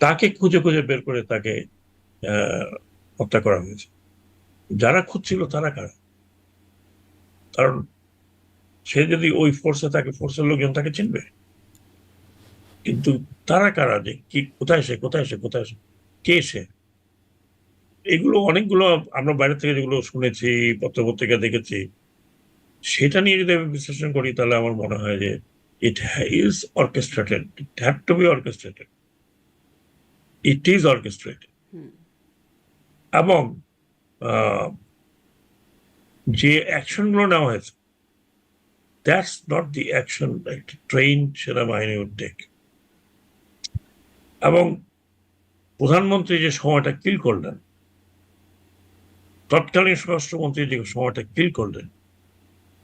তাকে খুঁজে খুঁজে বের করে তাকে হত্যা করা হয়েছে। যারা খুঁজছিল তারা কারা? কারণ সে যদি ওই ফোর্সে থাকে, ফোর্সের লোকজন তাকে চিনবে, কিন্তু তারা কারা, যে কি, কোথায় সে, কে সে? এগুলো অনেকগুলো আমরা বাইরে থেকে যেগুলো শুনেছি, পত্রিকা দেখেছি, সেটা নিয়ে যদি আমি বিশ্লেষণ করি, তাহলে আমার মনে হয় যে it is orchestrated, it had to be orchestrated, it is orchestrated. এবং যে অ্যাকশনগুলো নেওয়া হয়েছে, দ্যাটস নট দি অ্যাকশন একটা ট্রেন সেনাবাহিনী উড টেক। এবং প্রধানমন্ত্রী যে সময়টা কিল করলেন, তৎকালীন স্বরাষ্ট্রমন্ত্রী যে সময়টা কিল করলেন,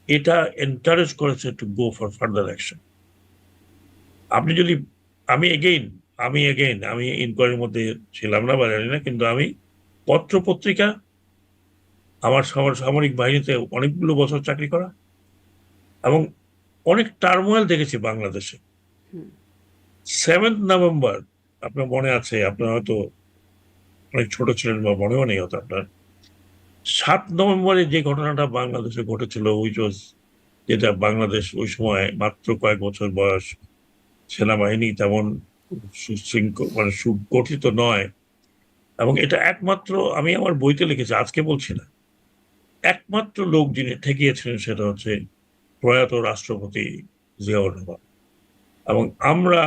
এটা এনকারেজ করেছে to go for further action. আপনি যদি, আমি ইনকোয়ারির মধ্যে ছিলাম না বা জানি না, কিন্তু আমি পত্র পত্রিকা আমার সামরিক বাহিনীতে অনেকগুলো বছর চাকরি করা, এবং অনেক টার্মোয়েল দেখেছি বাংলাদেশে। 7 নভেম্বর আপনার মনে আছে, আপনার হয়তো অনেক ছোট ছিলেন বা মনেও নেই হয়তো আপনার। 7 নভেম্বরে যে ঘটনাটা বাংলাদেশে ঘটেছিল, যেটা বাংলাদেশ ওই সময় মাত্র কয়েক বছর বয়স, সেনাবাহিনী তেমন সুশৃঙ্খল মানে সুগঠিত নয়, এবং এটা একমাত্র আমি আমার বইতে লিখেছি, আজকে বলছি না, একমাত্র লোক যিনি ঠেকিয়েছিলেন সেটা হচ্ছে প্রয়াত রাষ্ট্রপতি জিয়াউর রহমান। এবং আমরা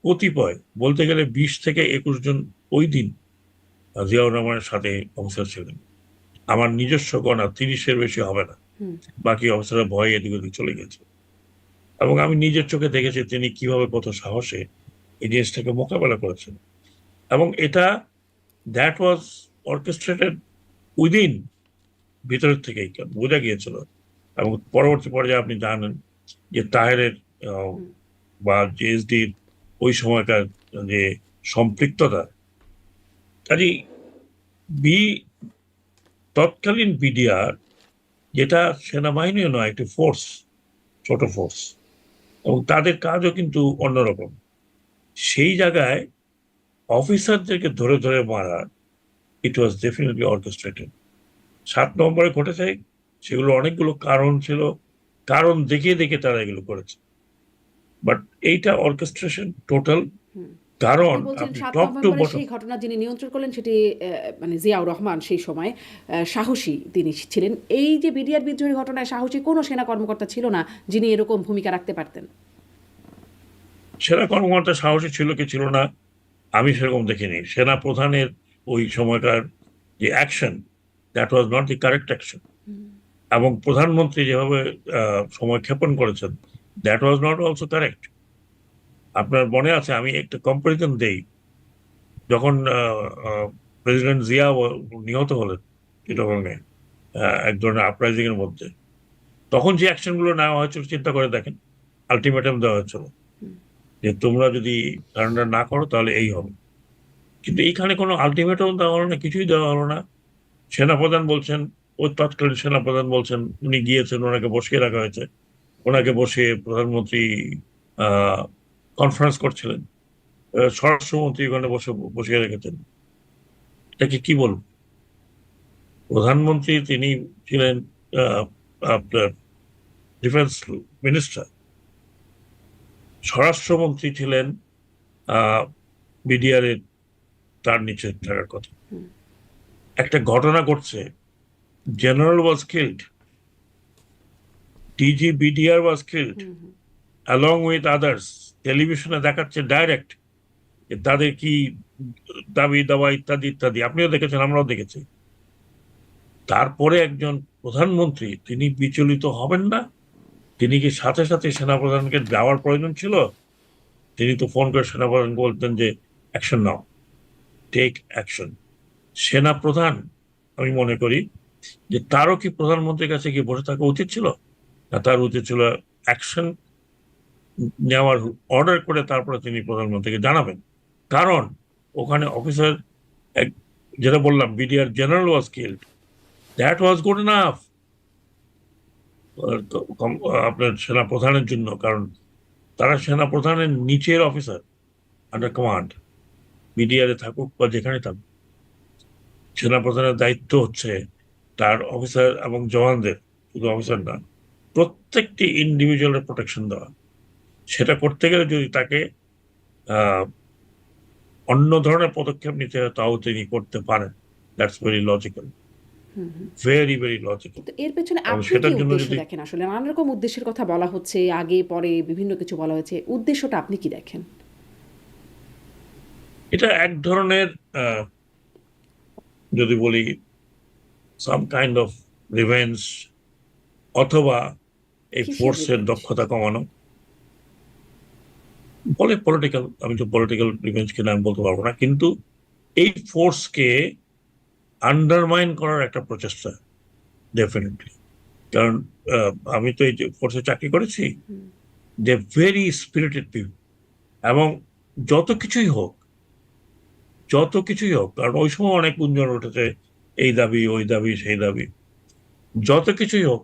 কতিপয়, বলতে গেলে 20 থেকে 21 জন ওই দিন জিয়াউর রহমানের সাথে অফিসার ছিলেন। আমার নিজস্ব গণনা 30-এর বেশি হবে না, বাকি অফিসাররা ভয়ে এদিক ওদিক চলে গেছে। এবং আমি নিজের চোখে দেখেছি তিনি কিভাবে কত সাহসে এই জিনিসটাকে মোকাবেলা করেছেন। এবং এটা দ্যাট ওয়াজ অর্কেস্ট্রেটেড উইদিন, ভিতরের থেকেই বোঝা গিয়েছিল। এবং পরবর্তী পর্যায়ে আপনি জানেন যে তাহেরের বা জেএসডির ওই সময়কার যে সম্পৃক্ততা, কাজেই বি তৎকালীন বিডিআর, যেটা সেনাবাহিনীও নয়, একটি ফোর্স, ছোট ফোর্স, এবং তাদের কাজও কিন্তু অন্যরকম। সেই জায়গায় অফিসারদেরকে ধরে ধরে মারা, ইট ওয়াজ ডেফিনেটলি অর্কেস্ট্রেটেড। 7 নভেম্বরে ঘটেছে, সেগুলো অনেকগুলো কারণ ছিল, কারণ দেখিয়ে দেখে তারা এগুলো করেছে। বাট এইটা অর্কেস্ট্রেশন টোটাল, কারণ আপনি বলছেন আপনি 7 টপ টু নভেম্বরে বটম। সেই ঘটনা যিনি নিয়ন্ত্রণ করলেন সেটি মানে জিয়াউর রহমান সেই সময় সাহসী তিনি ছিলেন। এই যে বিডিআর বিদ্রোহের ঘটনায় সাহসী কোনো সেনা কর্মকর্তা ছিল না যিনি এরকম ভূমিকা রাখতে পারতেন? সেনা কর্মকর্তা সাহসী ছিল কি ছিল না আমি সেরকম দেখিনি। সেনা প্রধানের ওই সময়কার যে action, that was not the correct action. এবং প্রধানমন্ত্রী যেভাবে সময় ক্ষেপণ করেছেন, that was not also correct. আপনার মনে আছে, আমি একটা কম্পারিজন দেই, যখন প্রেসিডেন্ট জিয়া নিহত হলেন চিটাগংয়ে এক ধরনের আপরাইজিং এর মধ্যে, তখন যে অ্যাকশন গুলো নেওয়া হয়েছিল চিন্তা করে দেখেন। আলটিমেটাম দেওয়া হয়েছিল যে তোমরা যদি সারেন্ডার না করো তাহলে এই হবে। কিন্তু এইখানে কোনো আলটিমেটাম দেওয়া হলো না, কিছুই দেওয়া হলো না। সেনাপ্রধান বলছেন, ওই তৎকালীন সেনাপ্রধান বলছেন, উনি গিয়েছেন, ওনাকে বসিয়ে রাখা হয়েছে, ওনাকে বসিয়ে প্রধানমন্ত্রী কনফারেন্স করছিলেন, স্বরাষ্ট্রমন্ত্রী ওখানে বসিয়ে রেখেছেন। এটাকে কি বলবো? প্রধানমন্ত্রী তিনি ছিলেন আপনার ডিফেন্স মিনিস্টার, স্বরাষ্ট্রমন্ত্রী ছিলেন বিডিআর এর, তার নিচে থাকার কথা। একটা ঘটনা ঘটছে, general was killed, DG BDR was killed along with others. টেলিভিশনে দেখাচ্ছে ডাইরেক্ট তাদের কি দাবি দাওয়া ইত্যাদি ইত্যাদি, আপনিও দেখেছেন, আমরাও দেখেছি। তারপরে একজন প্রধানমন্ত্রী, তিনি বিচলিত হবেন না? তিনি কি সাথে সাথে সেনাপ্রধানকে যাওয়ার প্রয়োজন ছিল? তিনি তো ফোন করে সেনাপ্রধানকে বলতেন যে অ্যাকশন নাও, টেক অ্যাকশন। সেনাপ্রধান, আমি মনে করি যে তারও কি প্রধানমন্ত্রীর কাছে গিয়ে বসে থাকা উচিত ছিল না? তার উচিত ছিল অ্যাকশন নেওয়ার অর্ডার করে তারপরে তিনি প্রধানমন্ত্রীকে জানাবেন। কারণ ওখানে অফিসার, যেটা বললাম, BDR general was killed, that was good enough আপনার সেনা প্রধানের জন্য। কারণ তারা সেনা প্রধানের নিচের অফিসার, আন্ডার কমান্ড, বিডিআর এ থাকুক বা যেখানে থাকুক, সেনা প্রধানের দায়িত্ব হচ্ছে তার অফিসার এবং জওয়ানদের, শুধু অফিসার না, প্রত্যেকটি ইন্ডিভিজুয়ালের প্রোটেকশন দেওয়া। সেটা করতে গেলে যদি তাকে অন্য ধরনের পদক্ষেপ নিতে হয়, তাও তিনি করতে পারেন। That's very logical, very very logical. তো এর পেছনে এবং আপনি কি সেটার জন্য উদ্দেশ্য যদি, দেখেন? আসলে নানা রকম উদ্দেশ্যের কথা বলা হচ্ছে, আগে পরে বিভিন্ন কিছু বলা হয়েছে, উদ্দেশ্যটা আপনি কি দেখেন? এটা এক ধরনের যদি বলি সাম কাইন্ড অফ রিভেঞ্জ, অথবা এই কিসের ফোর্সের রিভেঞ্জ? দক্ষতা কমানো, বলে পলিটিক্যাল। আমি তো পলিটিক্যাল রিভেঞ্জ কিনা আমি বলতে পারবো না, কিন্তু এই ফোর্সকে আন্ডারমাইন করার একটা প্রচেষ্টা ডেফিনেটলি। কারণ আমি তো এই যে ফোর্সে চাকরি করেছি, দে ভেরি স্পিরিটেড পিপল। এবং যত কিছুই হোক, যত কিছুই হোক, কারণ ওই সময় অনেক গুঞ্জন উঠেছে এই দাবি, ওই দাবি, সেই দাবি, যত কিছুই হোক,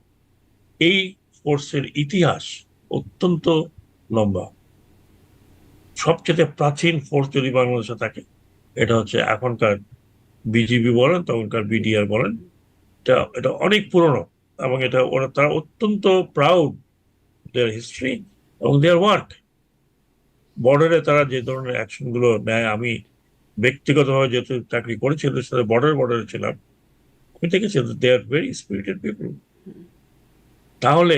এই ফোর্সের ইতিহাস অত্যন্ত লম্বা। সবচেয়ে প্রাচীন ফোর্স যদি বাংলাদেশে থাকে, এটা হচ্ছে এখনকার বিজিবি বলেন, তখনকার বিডিআর বলেন, এটা এটা অনেক পুরনো। এবং এটা তারা অত্যন্ত প্রাউড দেয়ার হিস্ট্রি এবং দেয়ার ওয়ার্ক। বর্ডারে তারা যে ধরনের অ্যাকশন গুলো নেয়, আমি ব্যক্তিগতভাবে যেহেতু চাকরি করেছি ওদের সাথে বর্ডারে ছিলাম, আমি দেখেছি দে আর ভেরি স্পিরিটেড পিপল। তাহলে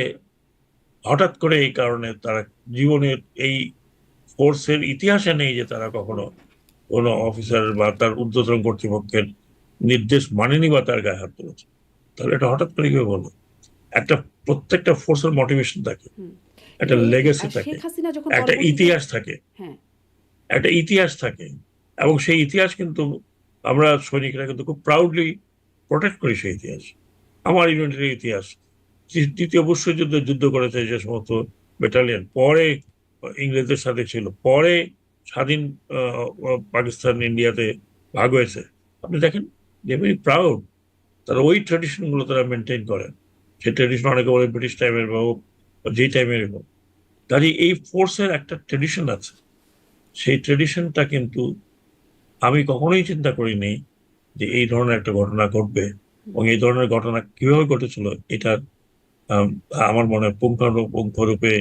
হঠাৎ করে এই কারণে তারা জীবনের এই ফোর্সের ইতিহাসে নেই যে তারা কখনো কোনো অফিসার বা তার ঊর্ধ্বতন কর্তৃপক্ষের নির্দেশ মানেনি বা তার গায়ে হাত তুলেছে, তাহলে এটা হঠাৎ করে কেউ বলো? একটা প্রত্যেকটা ফোর্সের মোটিভেশন থাকে, একটা কিন্তু লেগেসি থাকে, শেখ হাসিনা যখন একটা পরবর্তীতে ইতিহাস থাকে, হ্যাঁ একটা ইতিহাস থাকে। এবং সেই ইতিহাস কিন্তু আমরা সৈনিকরা কিন্তু খুব প্রাউডলি প্রোটেক্ট করি সেই ইতিহাস। আমার ইউনিটের ইতিহাস, দ্বিতীয় বিশ্বযুদ্ধে যুদ্ধ করেছে যে সমস্ত ব্যাটালিয়ন, পরে ইংরেজদের সাথে ছিল, পরে স্বাধীন পাকিস্তান ইন্ডিয়াতে ভাগ হয়েছে, আপনি দেখেন দে ভেরি প্রাউড। তারা ওই ট্রেডিশন গুলো তারা মেনটেন করে। সেই ট্রেডিশন অনেকে বলে ব্রিটিশ টাইমের বা হোক, যেই টাইমের হোক, কাজে এই ফোর্সের একটা ট্রেডিশন আছে। সেই ট্রেডিশনটা কিন্তু আমি কখনোই চিন্তা করিনি যে এই ধরনের একটা ঘটনা ঘটবে, এবং এই ধরনের ঘটনা কিভাবে ঘটেছিল এটার আম, আমার মনে হয় পুঙ্খানুপুঙ্খরূপে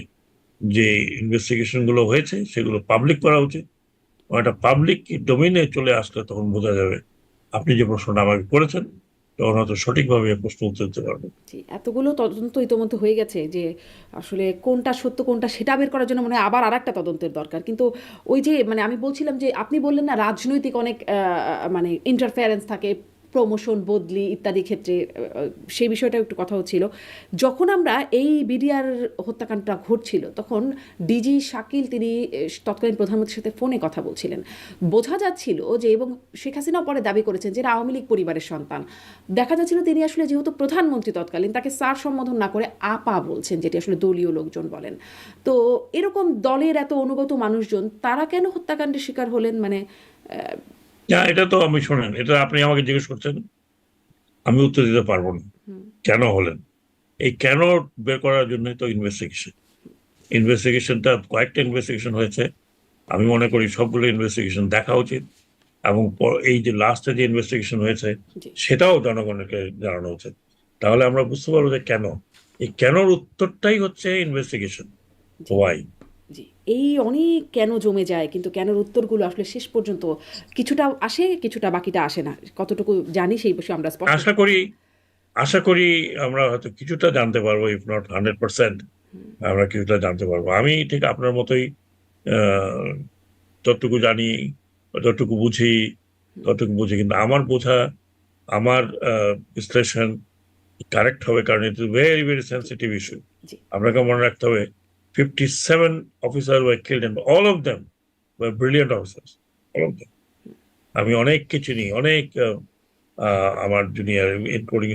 যে ইনভেস্টিগেশন গুলো হয়েছে সেগুলো পাবলিক করা উচিত। এবং একটা পাবলিক ডোমেইনে চলে আসলে তখন বোঝা যাবে। আপনি যে প্রশ্নটা আমাকে করেছেন, তখন হয়তো সঠিকভাবে এই প্রশ্ন উত্তর দিতে পারবেন। জি, এতগুলো তদন্ত ইতোমধ্যে হয়ে গেছে যে আসলে কোনটা সত্য কোনটা সেটা বের করার জন্য মনে হয় আবার আরেকটা তদন্তের দরকার। কিন্তু ওই যে মানে আমি বলছিলাম যে আপনি বললেন না রাজনৈতিক অনেক মানে ইন্টারফেয়ারেন্স থাকে প্রমোশন বদলি ইত্যাদি ক্ষেত্রে, সেই বিষয়টা একটু কথা হচ্ছিল। যখন আমরা এই বিডিআর হত্যাকাণ্ডটা ঘটছিল তখন ডিজি শাকিল তিনি তৎকালীন প্রধানমন্ত্রীর সাথে ফোনে কথা বলছিলেন। বোঝা যাচ্ছিল যে, এবং শেখ হাসিনাও পরে দাবি করেছেন যে এরা আওয়ামী লীগ পরিবারের সন্তান, দেখা যাচ্ছিল তিনি আসলে যেহেতু প্রধানমন্ত্রী তৎকালীন তাকে স্যার সম্বোধন না করে আপা বলছেন, যেটি আসলে দলীয় লোকজন বলেন। তো এরকম দলের এত অনুগত মানুষজন তারা কেন হত্যাকাণ্ডের শিকার হলেন? মানে না, এটা তো আমি শোনেন, এটা আপনি আমাকে জিজ্ঞেস করছেন, আমি উত্তর দিতে পারবো না কেন হলেন। এই কেন বের করার জন্য তো ইনভেস্টিগেশনটা কয়েকটা ইনভেস্টিগেশন হয়েছে। আমি মনে করি সবগুলো ইনভেস্টিগেশন দেখা উচিত, এবং এই যে লাস্টে যে ইনভেস্টিগেশন হয়েছে জি সেটাও জনগণকে জানানো উচিত। তাহলে আমরা বুঝতে পারবো যে কেন। এই কেনর উত্তরটাই হচ্ছে ইনভেস্টিগেশন। G Y. জি, এই অনেক কেন জমে যায় কিন্তু কেনর উত্তরগুলো আসলে শেষ পর্যন্ত কিছুটা আসে কিছুটা বাকিটা আসে না। কতটুকু জানি সেই বিষয়ে আমরা স্পষ্ট। আশা করি আমরা হয়তো কিছুটা জানতে পারবো, ইফ নট 100%, আমরা কিছুটা জানতে পারবো। আমি ঠিক আপনার মতোই আহ, যতটুকু জানি, যতটুকু বুঝি, কিন্তু আমার বোঝা, আমার বিশ্লেষণ কারেক্ট হবে, কারণ it is very very sensitive issue. জি আপনাকে মনে রাখতে হবে 57 officer were killed and all of them were brilliant officers, all of them. আমি অনেক কিছু নিই, অনেক আমার জুনিয়র ইনক্লুডিং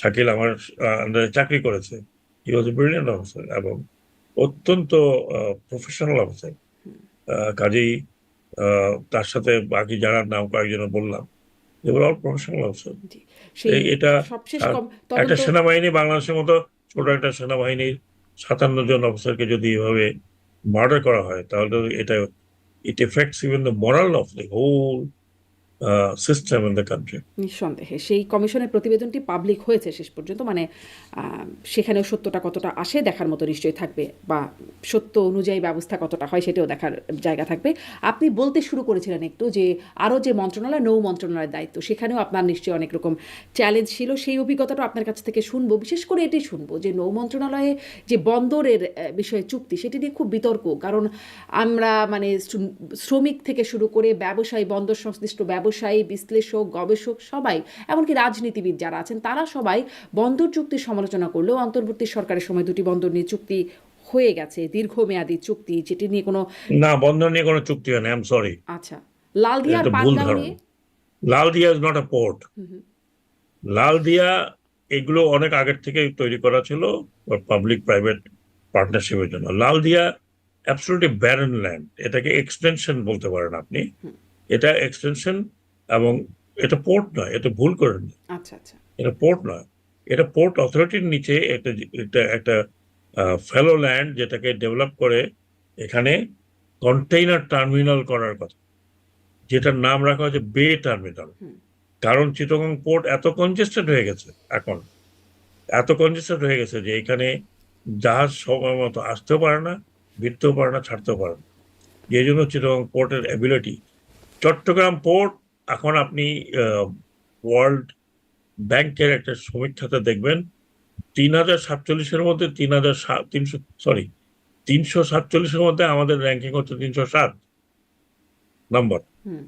শাকিল আমার আন্ডারে চাকরি করেছে। হি ওয়াজ এ ব্রিলিয়েন্ট অফিসার এবং অত্যন্ত প্রফেশনাল অফিসার। কাজেই তার সাথে বাকি যারা নাম কয়েকজনের বললাম, এগুলো অল প্রফেশনাল অফিসার। জি, সেই এটা সবশেষ আহ, একটা তদন্ত। সেনাবাহিনী, বাংলাদেশের মতো ছোট একটা সেনাবাহিনীর 57 জন অফিসারকে যদি এভাবে মার্ডার করা হয়, তাহলে তো এটা it affects even the moral of the whole system in the country. নিঃসন্দেহে সেই কমিশনের প্রতিবেদনটি পাবলিক হয়েছে শেষ পর্যন্ত, মানে সেখানেও সত্যটা কতটা আসে দেখার মতো নিশ্চয়ই থাকবে, বা সত্য অনুযায়ী ব্যবস্থা কতটা হয় সেটাও দেখার জায়গা থাকবে। আপনি বলতে শুরু করেছিলেন একটু যে আরও যে মন্ত্রণালয়, নৌ মন্ত্রণালয়ের দায়িত্ব, সেখানেও আপনার নিশ্চয়ই অনেক রকম চ্যালেঞ্জ ছিল। সেই অভিজ্ঞতাটা আপনার কাছ থেকে শুনবো, বিশেষ করে এটি শুনবো যে নৌ মন্ত্রণালয়ে যে বন্দরের বিষয়ে চুক্তি, সেটি নিয়ে খুব বিতর্ক। কারণ আমরা মানে শ্রমিক থেকে শুরু করে ব্যবসায়ী, বন্দর সংশ্লিষ্ট ব্যবসায়ী, বিশ্লেষক, গবেষক সবাই, এমনকি রাজনীতিবিদ যারা আছেন তারা সবাই বন্দর চুক্তির সমালোচনা করলেও অন্তর্বর্তী সরকারের সময় দুটি বন্দর নিয়ে চুক্তি হয়ে গেছে, দীর্ঘমেয়াদী চুক্তি, যেটি নিয়ে কোনো। না, বন্দর নিয়ে কোনো চুক্তি হয় না, আই এম সরি। আচ্ছা, লালদিয়া আর এটা ভুল পানগাঁও নিয়ে। ধারণা। Laldia is not a port. Laldia এগুলো অনেক আগের থেকে তৈরি করা ছিল পাবলিক প্রাইভেট পার্টনারশিপের জন্য। লালদিয়া অ্যাবসলিউটলি ব্যারেন ল্যান্ড, এটাকে এক্সটেনশন বলতে পারেন আপনি। এটা এক্সটেনশন, এবং এটা পোর্ট নয়, এটা ভুল করেন। আচ্ছা আচ্ছা। এটা পোর্ট নয়, এটা পোর্ট অথরিটির নিচে একটা একটা একটা ফেলো ল্যান্ড যেটাকে ডেভেলপ করে এখানে কন্টেইনার টার্মিনাল করার কথা, যেটার নাম রাখা হয়েছে বে টার্মিনাল। হুম। কারণ চিটাগং পোর্ট এত কনজেস্টেড হয়ে গেছে এখন, এত কনজেস্টেড হয়ে গেছে যে এখানে জাহাজ সময় মতো আসতেও পারে না, ভিড়তেও পারে না, ছাড়তেও পারে না। যে জন্য চিটাগং পোর্টের অ্যাবিলিটি, চট্টগ্রাম পোর্ট এখন আপনি ওয়ার্ল্ড ব্যাংকের একটা সমীক্ষাতে দেখবেন 3047-এর মধ্যে 347-এর মধ্যে আমাদের র্যাঙ্কিং হচ্ছে 307 নম্বর, হুম।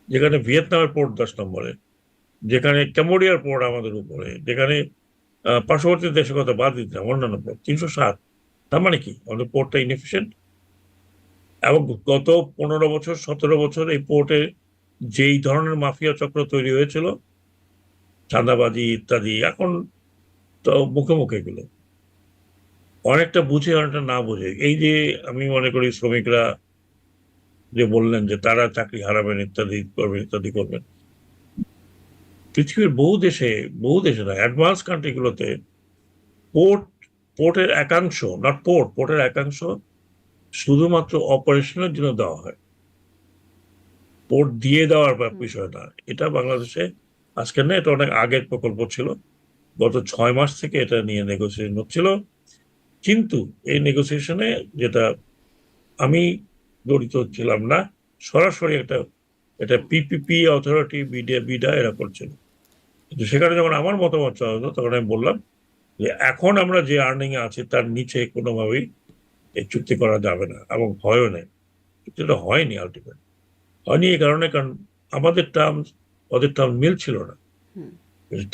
যেখানে ভিয়েতনামের পোর্ট 10 নম্বরে, যেখানে ক্যাম্বোডিয়ার পোর্ট আমাদের উপরে, যেখানে পার্শ্ববর্তী দেশের কথা বাদ দিতে অন্যান্য পোর্ট 307। তার মানে কি আমাদের পোর্টটা ইনএফিসিয়েন্ট। এবং গত 15 বছর 17 বছর এই পোর্টে যেই ধরনের মাফিয়া চক্র তৈরি হয়েছিল, চাঁদাবাজি ইত্যাদি, এখন তো মুখে মুখে এগুলো অনেকটা বুঝে অনেকটা না বুঝে। এই যে আমি মনে করি শ্রমিকরা যে বললেন যে তারা চাকরি হারাবেন ইত্যাদি করবেন ইত্যাদি করবেন, পৃথিবীর বহু দেশে না, অ্যাডভান্স কান্ট্রিগুলোতে পোর্ট পোর্টের একাংশ, নট পোর্টের একাংশ শুধুমাত্র অপারেশনের জন্য দেওয়া হয়, পোর্ট দিয়ে দেওয়ার বিষয় না। এটা বাংলাদেশে আজকে না, এটা অনেক আগের প্রকল্প ছিল। গত 6 মাস থেকে এটা নিয়ে নেগোসিয়েশন হচ্ছিল, কিন্তু এই নেগোসিয়েশনে যেটা আমি জড়িত ছিলাম না, সরাসরি এটা পিপিপি অথরিটি বিডা এরা করছিল। কিন্তু সেখানে যখন আমার মতামত চাওয়া হলো, তখন আমি বললাম যে এখন আমরা যে আর্নিং এ আছি তার নিচে কোনোভাবেই এই চুক্তি করা যাবে না, এবং হয়ও নেই। চুক্তিটা হয়নি, আলটিমেট হয়নি এই কারণে, কারণ আমাদের টার্ম ওদের টার্ম মিলছিল না। হুম।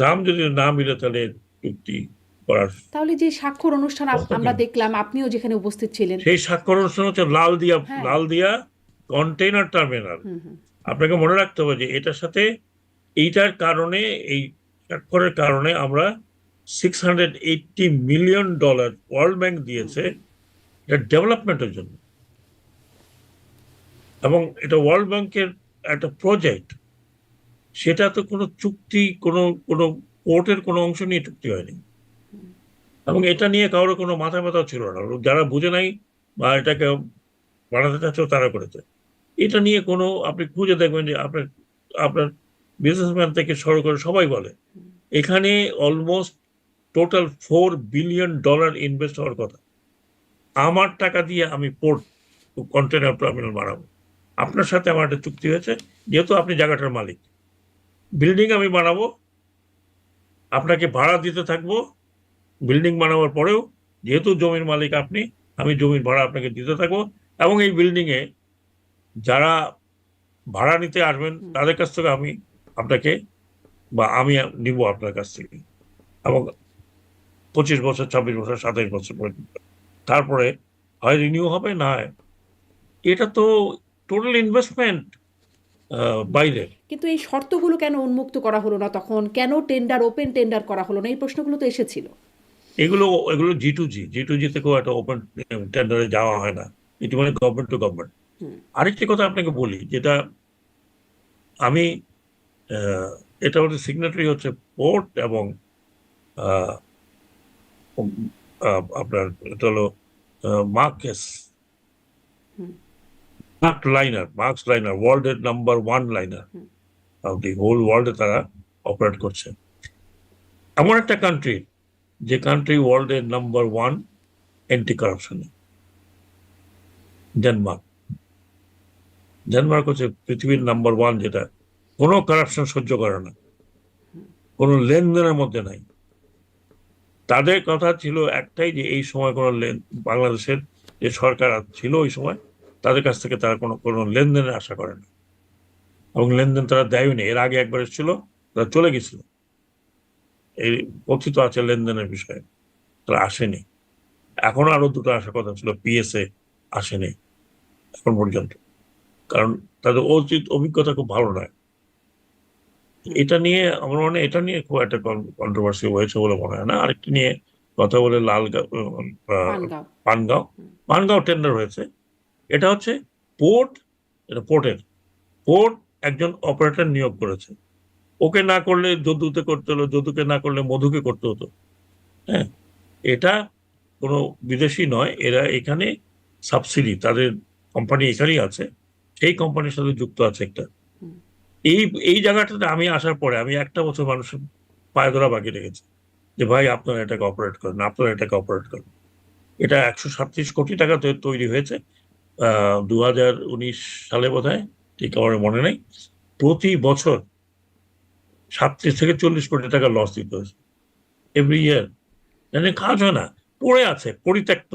টার্ম যদি না মিলে তাহলে চুক্তি করার, তাহলে যে স্বাক্ষর অনুষ্ঠান আমরা দেখলাম, আপনিও যেখানে উপস্থিত ছিলেন। সেই স্বাক্ষর অনুষ্ঠান হচ্ছে হ্যাঁ। লাল দিয়া কন্টেইনার টার্মিনাল। হুম হুম। আপনাকে মনে রাখতে হবে যে এটার সাথে এইটার কারণে, এই স্বাক্ষরের কারণে আমরা $680 মিলিয়ন ওয়ার্ল্ড ব্যাংক দিয়েছে এটা ডেভেলপমেন্টের জন্য। এবং এটা ওয়ার্ল্ড ব্যাংকের একটা প্রজেক্ট, সেটা তো কোনো চুক্তি, কোনো কোনো কোর্টের কোনো অংশ নিয়ে চুক্তি হয়নি। এবং এটা নিয়ে কারোর কোনো মাথা ব্যথা ছিল না, যারা বুঝে নাই বা এটাকে বাড়াতে চাচ্ছ তারা করেছে। এটা নিয়ে কোনো, আপনি খুঁজে দেখবেন যে আপনার আপনার বিজনেসম্যান থেকে শুরু করে সবাই বলে এখানে অলমোস্ট টোটাল $4 বিলিয়ন ইনভেস্ট হওয়ার কথা। আমার টাকা দিয়ে আমি পোর্ট কন্টেনার টার্মিনাল বানাবো, আপনার সাথে আমার একটা চুক্তি হয়েছে, যেহেতু আপনি জায়গাটার মালিক, বিল্ডিং আমি বানাবো, আপনাকে ভাড়া দিতে থাকবো, বিল্ডিং বানাবার পরেও যেহেতু জমির মালিক আপনি, আমি জমির ভাড়া আপনাকে দিতে থাকবো, এবং এই বিল্ডিং এ যারা ভাড়া নিতে আসবেন তাদের কাছ থেকে আমি আপনাকে বা আমি নিব আপনার কাছ থেকে, এবং 25 বছর 26 বছর 27 বছর পর্যন্ত, তারপরে হয় রিনিউ হবে না হয়। এটা তো টোটাল ইনভেস্টমেন্ট বাইরে। কিন্তু এই শর্তগুলো কেন উন্মুক্ত করা হলো না তখন? কেন ওপেন টেন্ডার করা হলো না? এই প্রশ্নগুলো তো এসেছিল। এগুলো এগুলো জি টু জি থেকেও একটা ওপেন টেন্ডারে যাওয়া হয় না, এটি মানে গভর্নমেন্ট টু গভর্নমেন্ট। আরেকটি কথা আপনাকে বলি, যেটা আমি এটা হচ্ছে সিগনেটারি হচ্ছে পোর্ট এবং আপনার এটা হলো মার্কস লাইনার ওয়ার্ল্ডের number 1 liner of the whole ওয়ার্ল্ডে তারা অপারেট করছে। এমন একটা কান্ট্রি, যে কান্ট্রি ওয়ার্ল্ডের নাম্বার 1 অ্যান্টি কারাপশনে, ডেনমার্ক হচ্ছে পৃথিবীর নাম্বার 1, যেটা কোনো কারাপশন সহ্য করে না, কোনো লেনদেনের মধ্যে নাই। তাদের কথা ছিল একটাই, যে এই সময় কোনো বাংলাদেশের যে সরকার ছিল ওই সময়, তাদের কাছ থেকে তারা কোনো লেনদেনের আশা করে না, এবং লেনদেন তারা দেয়নি। এর আগে একবার এসেছিল, তারা চলে গেছিল, এই কথিত আছে লেনদেনের বিষয়ে, তারা আসেনি। এখনো আরো দুটো আসার কথা ছিল, পিএসএ আসেনি এখন পর্যন্ত, কারণ তাদের অভিজ্ঞতা খুব ভালো নয়। এটা নিয়ে আমার মনে হয়, এটা নিয়ে খুব একটা কন্ট্রোভার্সি হয়েছে বলে মনে হয় না। আরেকটি নিয়ে কথা বলে পানগাঁও পানগাঁও টেন্ডার হয়েছে। এটা হচ্ছে পোর্ট, এটা পোর্ট একজন অপারেটর নিয়োগ করেছে, ওকে না করলে যদুতে করতে হলো, যদুকে না করলে মধুকে করতে হতো। হ্যাঁ, এটা কোনো বিদেশি নয়, এরা এখানে সাবসিডি, তাদের কোম্পানি এখানেই আছে, সেই কোম্পানির সাথে যুক্ত আছে একটা। হুম। এই এই জায়গাটাতে আমি আসার পরে আমি একটা বছর মানুষের পায়ে ধরা বাকি রেখেছি যে ভাই আপনারা এটাকে অপারেট করেন, আপনারা এটাকে অপারেট করেন। এটা 137 কোটি টাকাতে তৈরি হয়েছে 2019 সালে বোধহয়, ঠিক আমার মনে নেই। প্রতি বছর 37 থেকে 40 কোটি টাকা লস দিতে হয়েছে এভরি ইয়ার। মানে কাজ হয় না, পড়ে আছে, পরিত্যক্ত।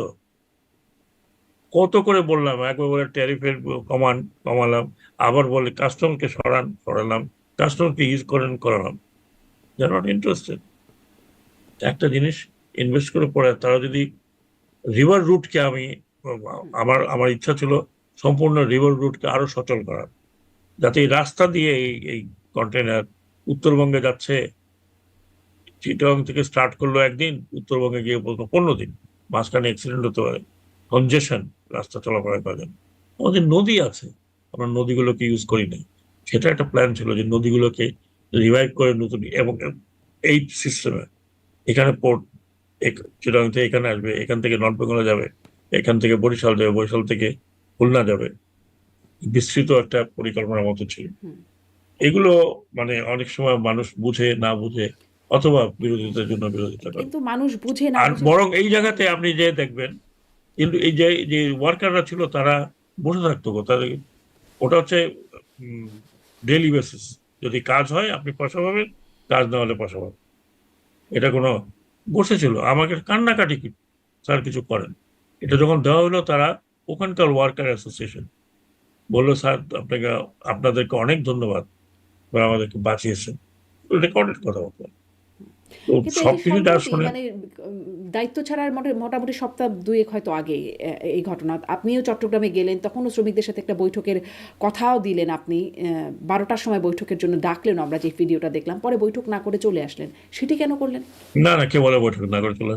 কত করে বললাম, একবার বলে ট্যারিফের কমালাম, আবার বলে কাস্টমকে সরালাম, কাস্টমকে ইউজ করালাম। দে আর নট ইন্টারেস্টেড। একটা জিনিস ইনভেস্ট করে পড়ে, তারা যদি রিভার রুটকে আমার আমার ইচ্ছা ছিল সম্পূর্ণ রিভার রুটকে আরো সচল করার, যাতে এই রাস্তা দিয়ে এই কন্টেনার উত্তরবঙ্গে যাচ্ছে, চিটাগাং থেকে স্টার্ট করলো একদিন, উত্তরবঙ্গে গিয়ে বলতো 15 দিন, মাঝখানে অ্যাক্সিডেন্ট হতে পারে, কনজেশন, রাস্তা চলাফেরা করা যায় না। আমাদের নদী আছে, আমরা নদীগুলোকে ইউজ করি নাই। সেটা একটা প্ল্যান ছিল যে নদীগুলোকে রিভাইভ করে নতুন, এবং এই সিস্টেমে এখানে পোর্ট, চিটাগাং থেকে এখানে আসবে, এখান থেকে নর্থ বেঙ্গলে যাবে, এখান থেকে বরিশাল যাবে, বরিশাল থেকে খুলনা যাবে, বিস্তৃত একটা পরিকল্পনার মতো ছিল। হুম। এগুলো মানে অনেক সময় মানুষ বুঝে না বুঝে, অথবা বিরোধিতার জন্য বিরোধিতা করে। কিন্তু মানুষ বুঝে না আর বুঝে বরং এই জায়গাতে আপনি যে দেখবেন, কিন্তু এই যে যে ওয়ার্কাররা ছিল তারা বসে থাকতো গো, তাদের ওটা হচ্ছে ডেইলি বেসিস। যদি কাজ হয় আপনি পয়সা পাবেন, কাজ না হলে পয়সা পাবেন। এটা কোনো, বসেছিল আমাকে কান্নাকাটি স্যার কিছু করেন। এটা যখন দেওয়া হলো, তারা ওখানকার ওয়ার্কার অ্যাসোসিয়েশন বললো স্যার আপনাকে, আপনাদেরকে অনেক ধন্যবাদ, আপনারা আমাদেরকে বাঁচিয়েছেন। রেকর্ডেড কথা বলতো। তো কিন্তু এই যে সবকিছু যা সম্প্রতি শুনে, মানে দায়িত্ব ছাড়ার মোটামুটি সপ্তাহ দুয়েক হয়তো আগে এই ঘটনা, আপনিও চট্টগ্রামে গেলেন, তখনও শ্রমিকদের সাথে একটা বৈঠকের কথাও দিলেন আপনি, 12টার সময় বৈঠকের জন্য ডাকলেন, আমরা যে ভিডিওটা দেখলাম, পরে বৈঠক না করে চলে আসলেন, সেটি কেন করলেন? না না, কে বলে বৈঠক না করে চলে?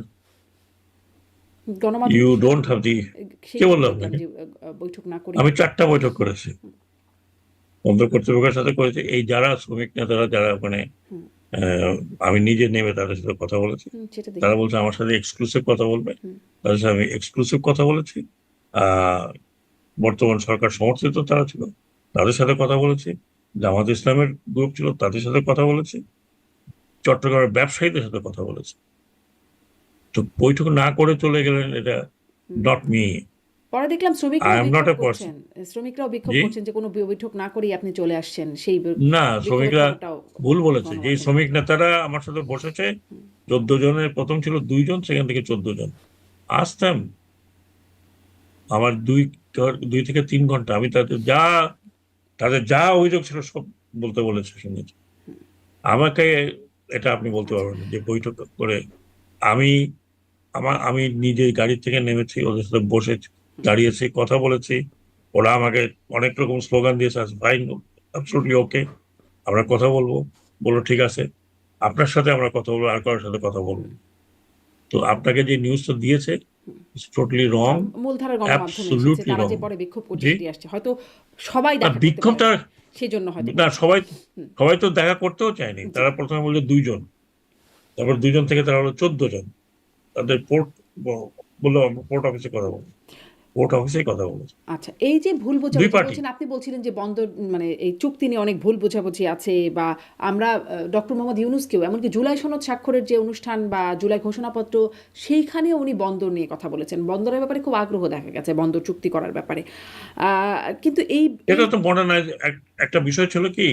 ইউ গণমাধ্যমে ডোন্ট হ্যাভ দি, কে সেইটাই বললো দেখলাম আপনাকে? যে বৈঠক না করে। আমি 4টা বৈঠক করেছি, বন্দর কর্তৃপক্ষের সাথে করেছি। এই যারা শ্রমিক নেতারা যারা ওখানে, হুম। আমি নিজে নেমে তাদের সাথে কথা বলেছি। সেটা তারা দেখলাম। বলছে আমার সাথে এক্সক্লুসিভ কথা বলবে, হুম। তাদের সাথে আমি এক্সক্লুসিভ কথা বলেছি। আহ বর্তমান সরকার সমর্থিত তারা ছিল, তাদের সাথে কথা বলেছি। জামাত ইসলামের গ্রুপ ছিল, তাদের সাথে কথা বলেছি। চট্টগ্রামের ব্যবসায়ীদের সাথে কথা বলেছি। তো বৈঠক না করে চলে গেলেন, এটা হুম। Not me. পরে দেখলাম আই শ্রমিকরাও এম নট বিক্ষোভ এ পার্সন। করছেন, শ্রমিকরাও বিক্ষোভ জি, করছেন যে কোনো বৈঠক না করেই আপনি চলে আসছেন, সেই না, বিক্ষোভের শ্রমিকরা খবরটাও ভুল বলেছে। যে গণমাধ্যমে। শ্রমিক নেতারা আমার সাথে বসেছে, 14 জনের, প্রথম ছিল 2 জন, সেখান থেকে 14 জন আসতাম। আমার 2 থেকে 3 ঘন্টা আমি তাদের যা অভিযোগ ছিল সব বলতে বলেছে, শুনেছি। আমাকে এটা আপনি বলতে আচ্ছা। পারবেন না যে বৈঠক করে। আমি আমি নিজে গাড়ি থেকে নেমেছি, ওদের সাথে বসে দাঁড়িয়েছি, কথা বলেছি। ওরা আমাকে অনেক রকম স্লোগান দিয়েছে, ফাইন, অ্যাবসলিউটলি ওকে, আমরা কথা বলবো। বললো ঠিক আছে, আপনার সাথে আমরা কথা বলবো, আর কারোর সাথে কথা বলবো না। তো আপনাকে যে নিউজটা দিয়েছে, ইটস টোটালি রং, মূলধারার গণমাধ্যমে এসেছে, অ্যাবসলিউটলি তারা রং। যে পরে বিক্ষোভ করছে জি, সেটি আসছে, হয়তো সবাই না দেখা করতে পারেন বিক্ষোভটা, নাই, সেই জন্য হয়তো না বলছেন। সবাই, হুম। সবাই তো দেখা করতেও চায়নি। জি। তারা প্রথমে বললো 2 জন, তারপর 2 জন থেকে তারা হলো 14 জন। তাদের বললো আমরা পোর্ট অফিসে কথা বলবো, পোর্ট অফিসেই কথা বলেছে আচ্ছা, এই যে ভুল 2 বোঝাবুঝি পার্টি। বলছেন, আপনি বলছিলেন যে বন্দর মানে এই চুক্তি নিয়ে অনেক ভুল বোঝাবুঝি আছে, বা আমরা ডক্টর মোহাম্মদ ইউনূসকেও, এমনকি জুলাই সনদ স্বাক্ষরের যে অনুষ্ঠান বা জুলাই ঘোষণাপত্র, সেইখানেও উনি বন্দর নিয়ে কথা বলেছেন, বন্দরের ব্যাপারে খুব আগ্রহ দেখা গেছে বন্দর চুক্তি করার ব্যাপারে। কিন্তু এই এটা তো মনে নাই। একটা বিষয় ছিল কি,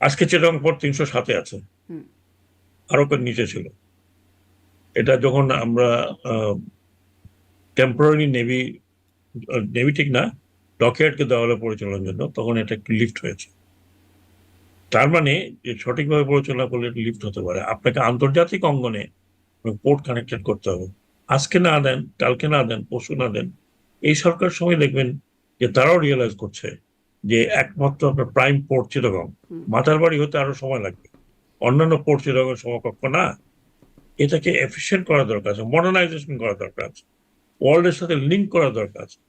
আজকে চিটাগং পোর্ট 307-এ আছে, হুম। আরো নিচে ছিল। এটা যখন আমরা টেম্পোরারি নেভি, নেভি ঠিক না, ডকইয়ার্ডকে দেওয়া হলো পরিচালনার জন্য, তখন এটা একটু লিফট হয়েছে। তার মানে যে সঠিকভাবে পরিচালনা করলে লিফট হতে পারে, আপনাকে আন্তর্জাতিক অঙ্গনে পোর্ট কানেক্টেড করতে হবে। আজকে না দেন, কালকে না দেন, পরশু না দেন, এই সরকার সময় দেখবেন যে তারাও রিয়েলাইজ করছে যে একমাত্র আপনার প্রাইম পোর্ট চিটাগং, মাতারবাড়ি হতে আরো সময় লাগবে, অন্যান্য পোর্ট চিটাগং সমকক্ষ না। এটাকে এফিসিয়েন্ট করা দরকার আছে, মডার্নাইজেশন করা দরকার আছে, ওয়ার্ল্ডের সাথে লিঙ্ক করা দরকার আছে।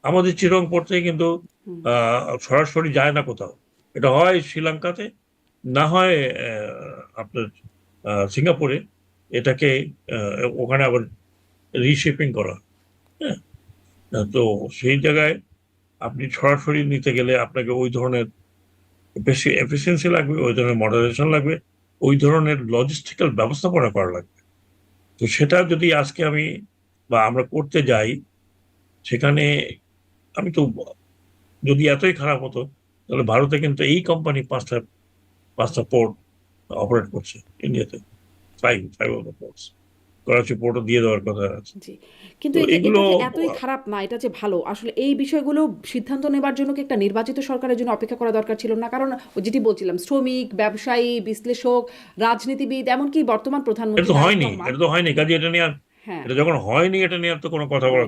আমাদের চিটাগং পোর্ট থেকে কিন্তু সরাসরি যায় না কোথাও। এটা হয় শ্রীলঙ্কাতে, না হয় আপনার সিঙ্গাপুরে এটাকে ওখানে আবার রিশেপিং করা। হ্যাঁ, তো সেই জায়গায় আপনি সরাসরি নিতে গেলে আপনাকে ওই ধরনের বেশি এফিসিয়েন্সি লাগবে, ওই ধরনের মডারেশন লাগবে, ওই ধরনের লজিস্টিক্যাল ব্যবস্থাপনা করা লাগবে। তো সেটা যদি আজকে আমি বা আমরা করতে যাই, সেখানে আমি তো, যদি এতই খারাপ হতো তাহলে ভারতে কিন্তু এই কোম্পানি পাঁচটা পাঁচটা পোর্ট অপারেট করছে ইন্ডিয়াতে, five of the ports. Karachi পোর্টও দিয়ে দেওয়ার কথা আছে। জি, কিন্তু তো এই যে এগুলো এটা যে এতই খারাপ না, এটা যে ভালো, আসলে এই বিষয়গুলো সিদ্ধান্ত নেবার জন্য কি একটা নির্বাচিত সরকারের জন্য অপেক্ষা করা দরকার ছিল না? কারণ ওই যেটি বলছিলাম, শ্রমিক, ব্যবসায়ী, বিশ্লেষক, রাজনীতিবিদ, এমনকি বর্তমান এটা প্রধানমন্ত্রী তো তারেক হয়নি, রহমান। এটা তো হয়নি কাজে এটা নিয়ে আর, হ্যাঁ, এটা যখন হয়নি এটা নিয়ে আর তো কোনো কথা বলা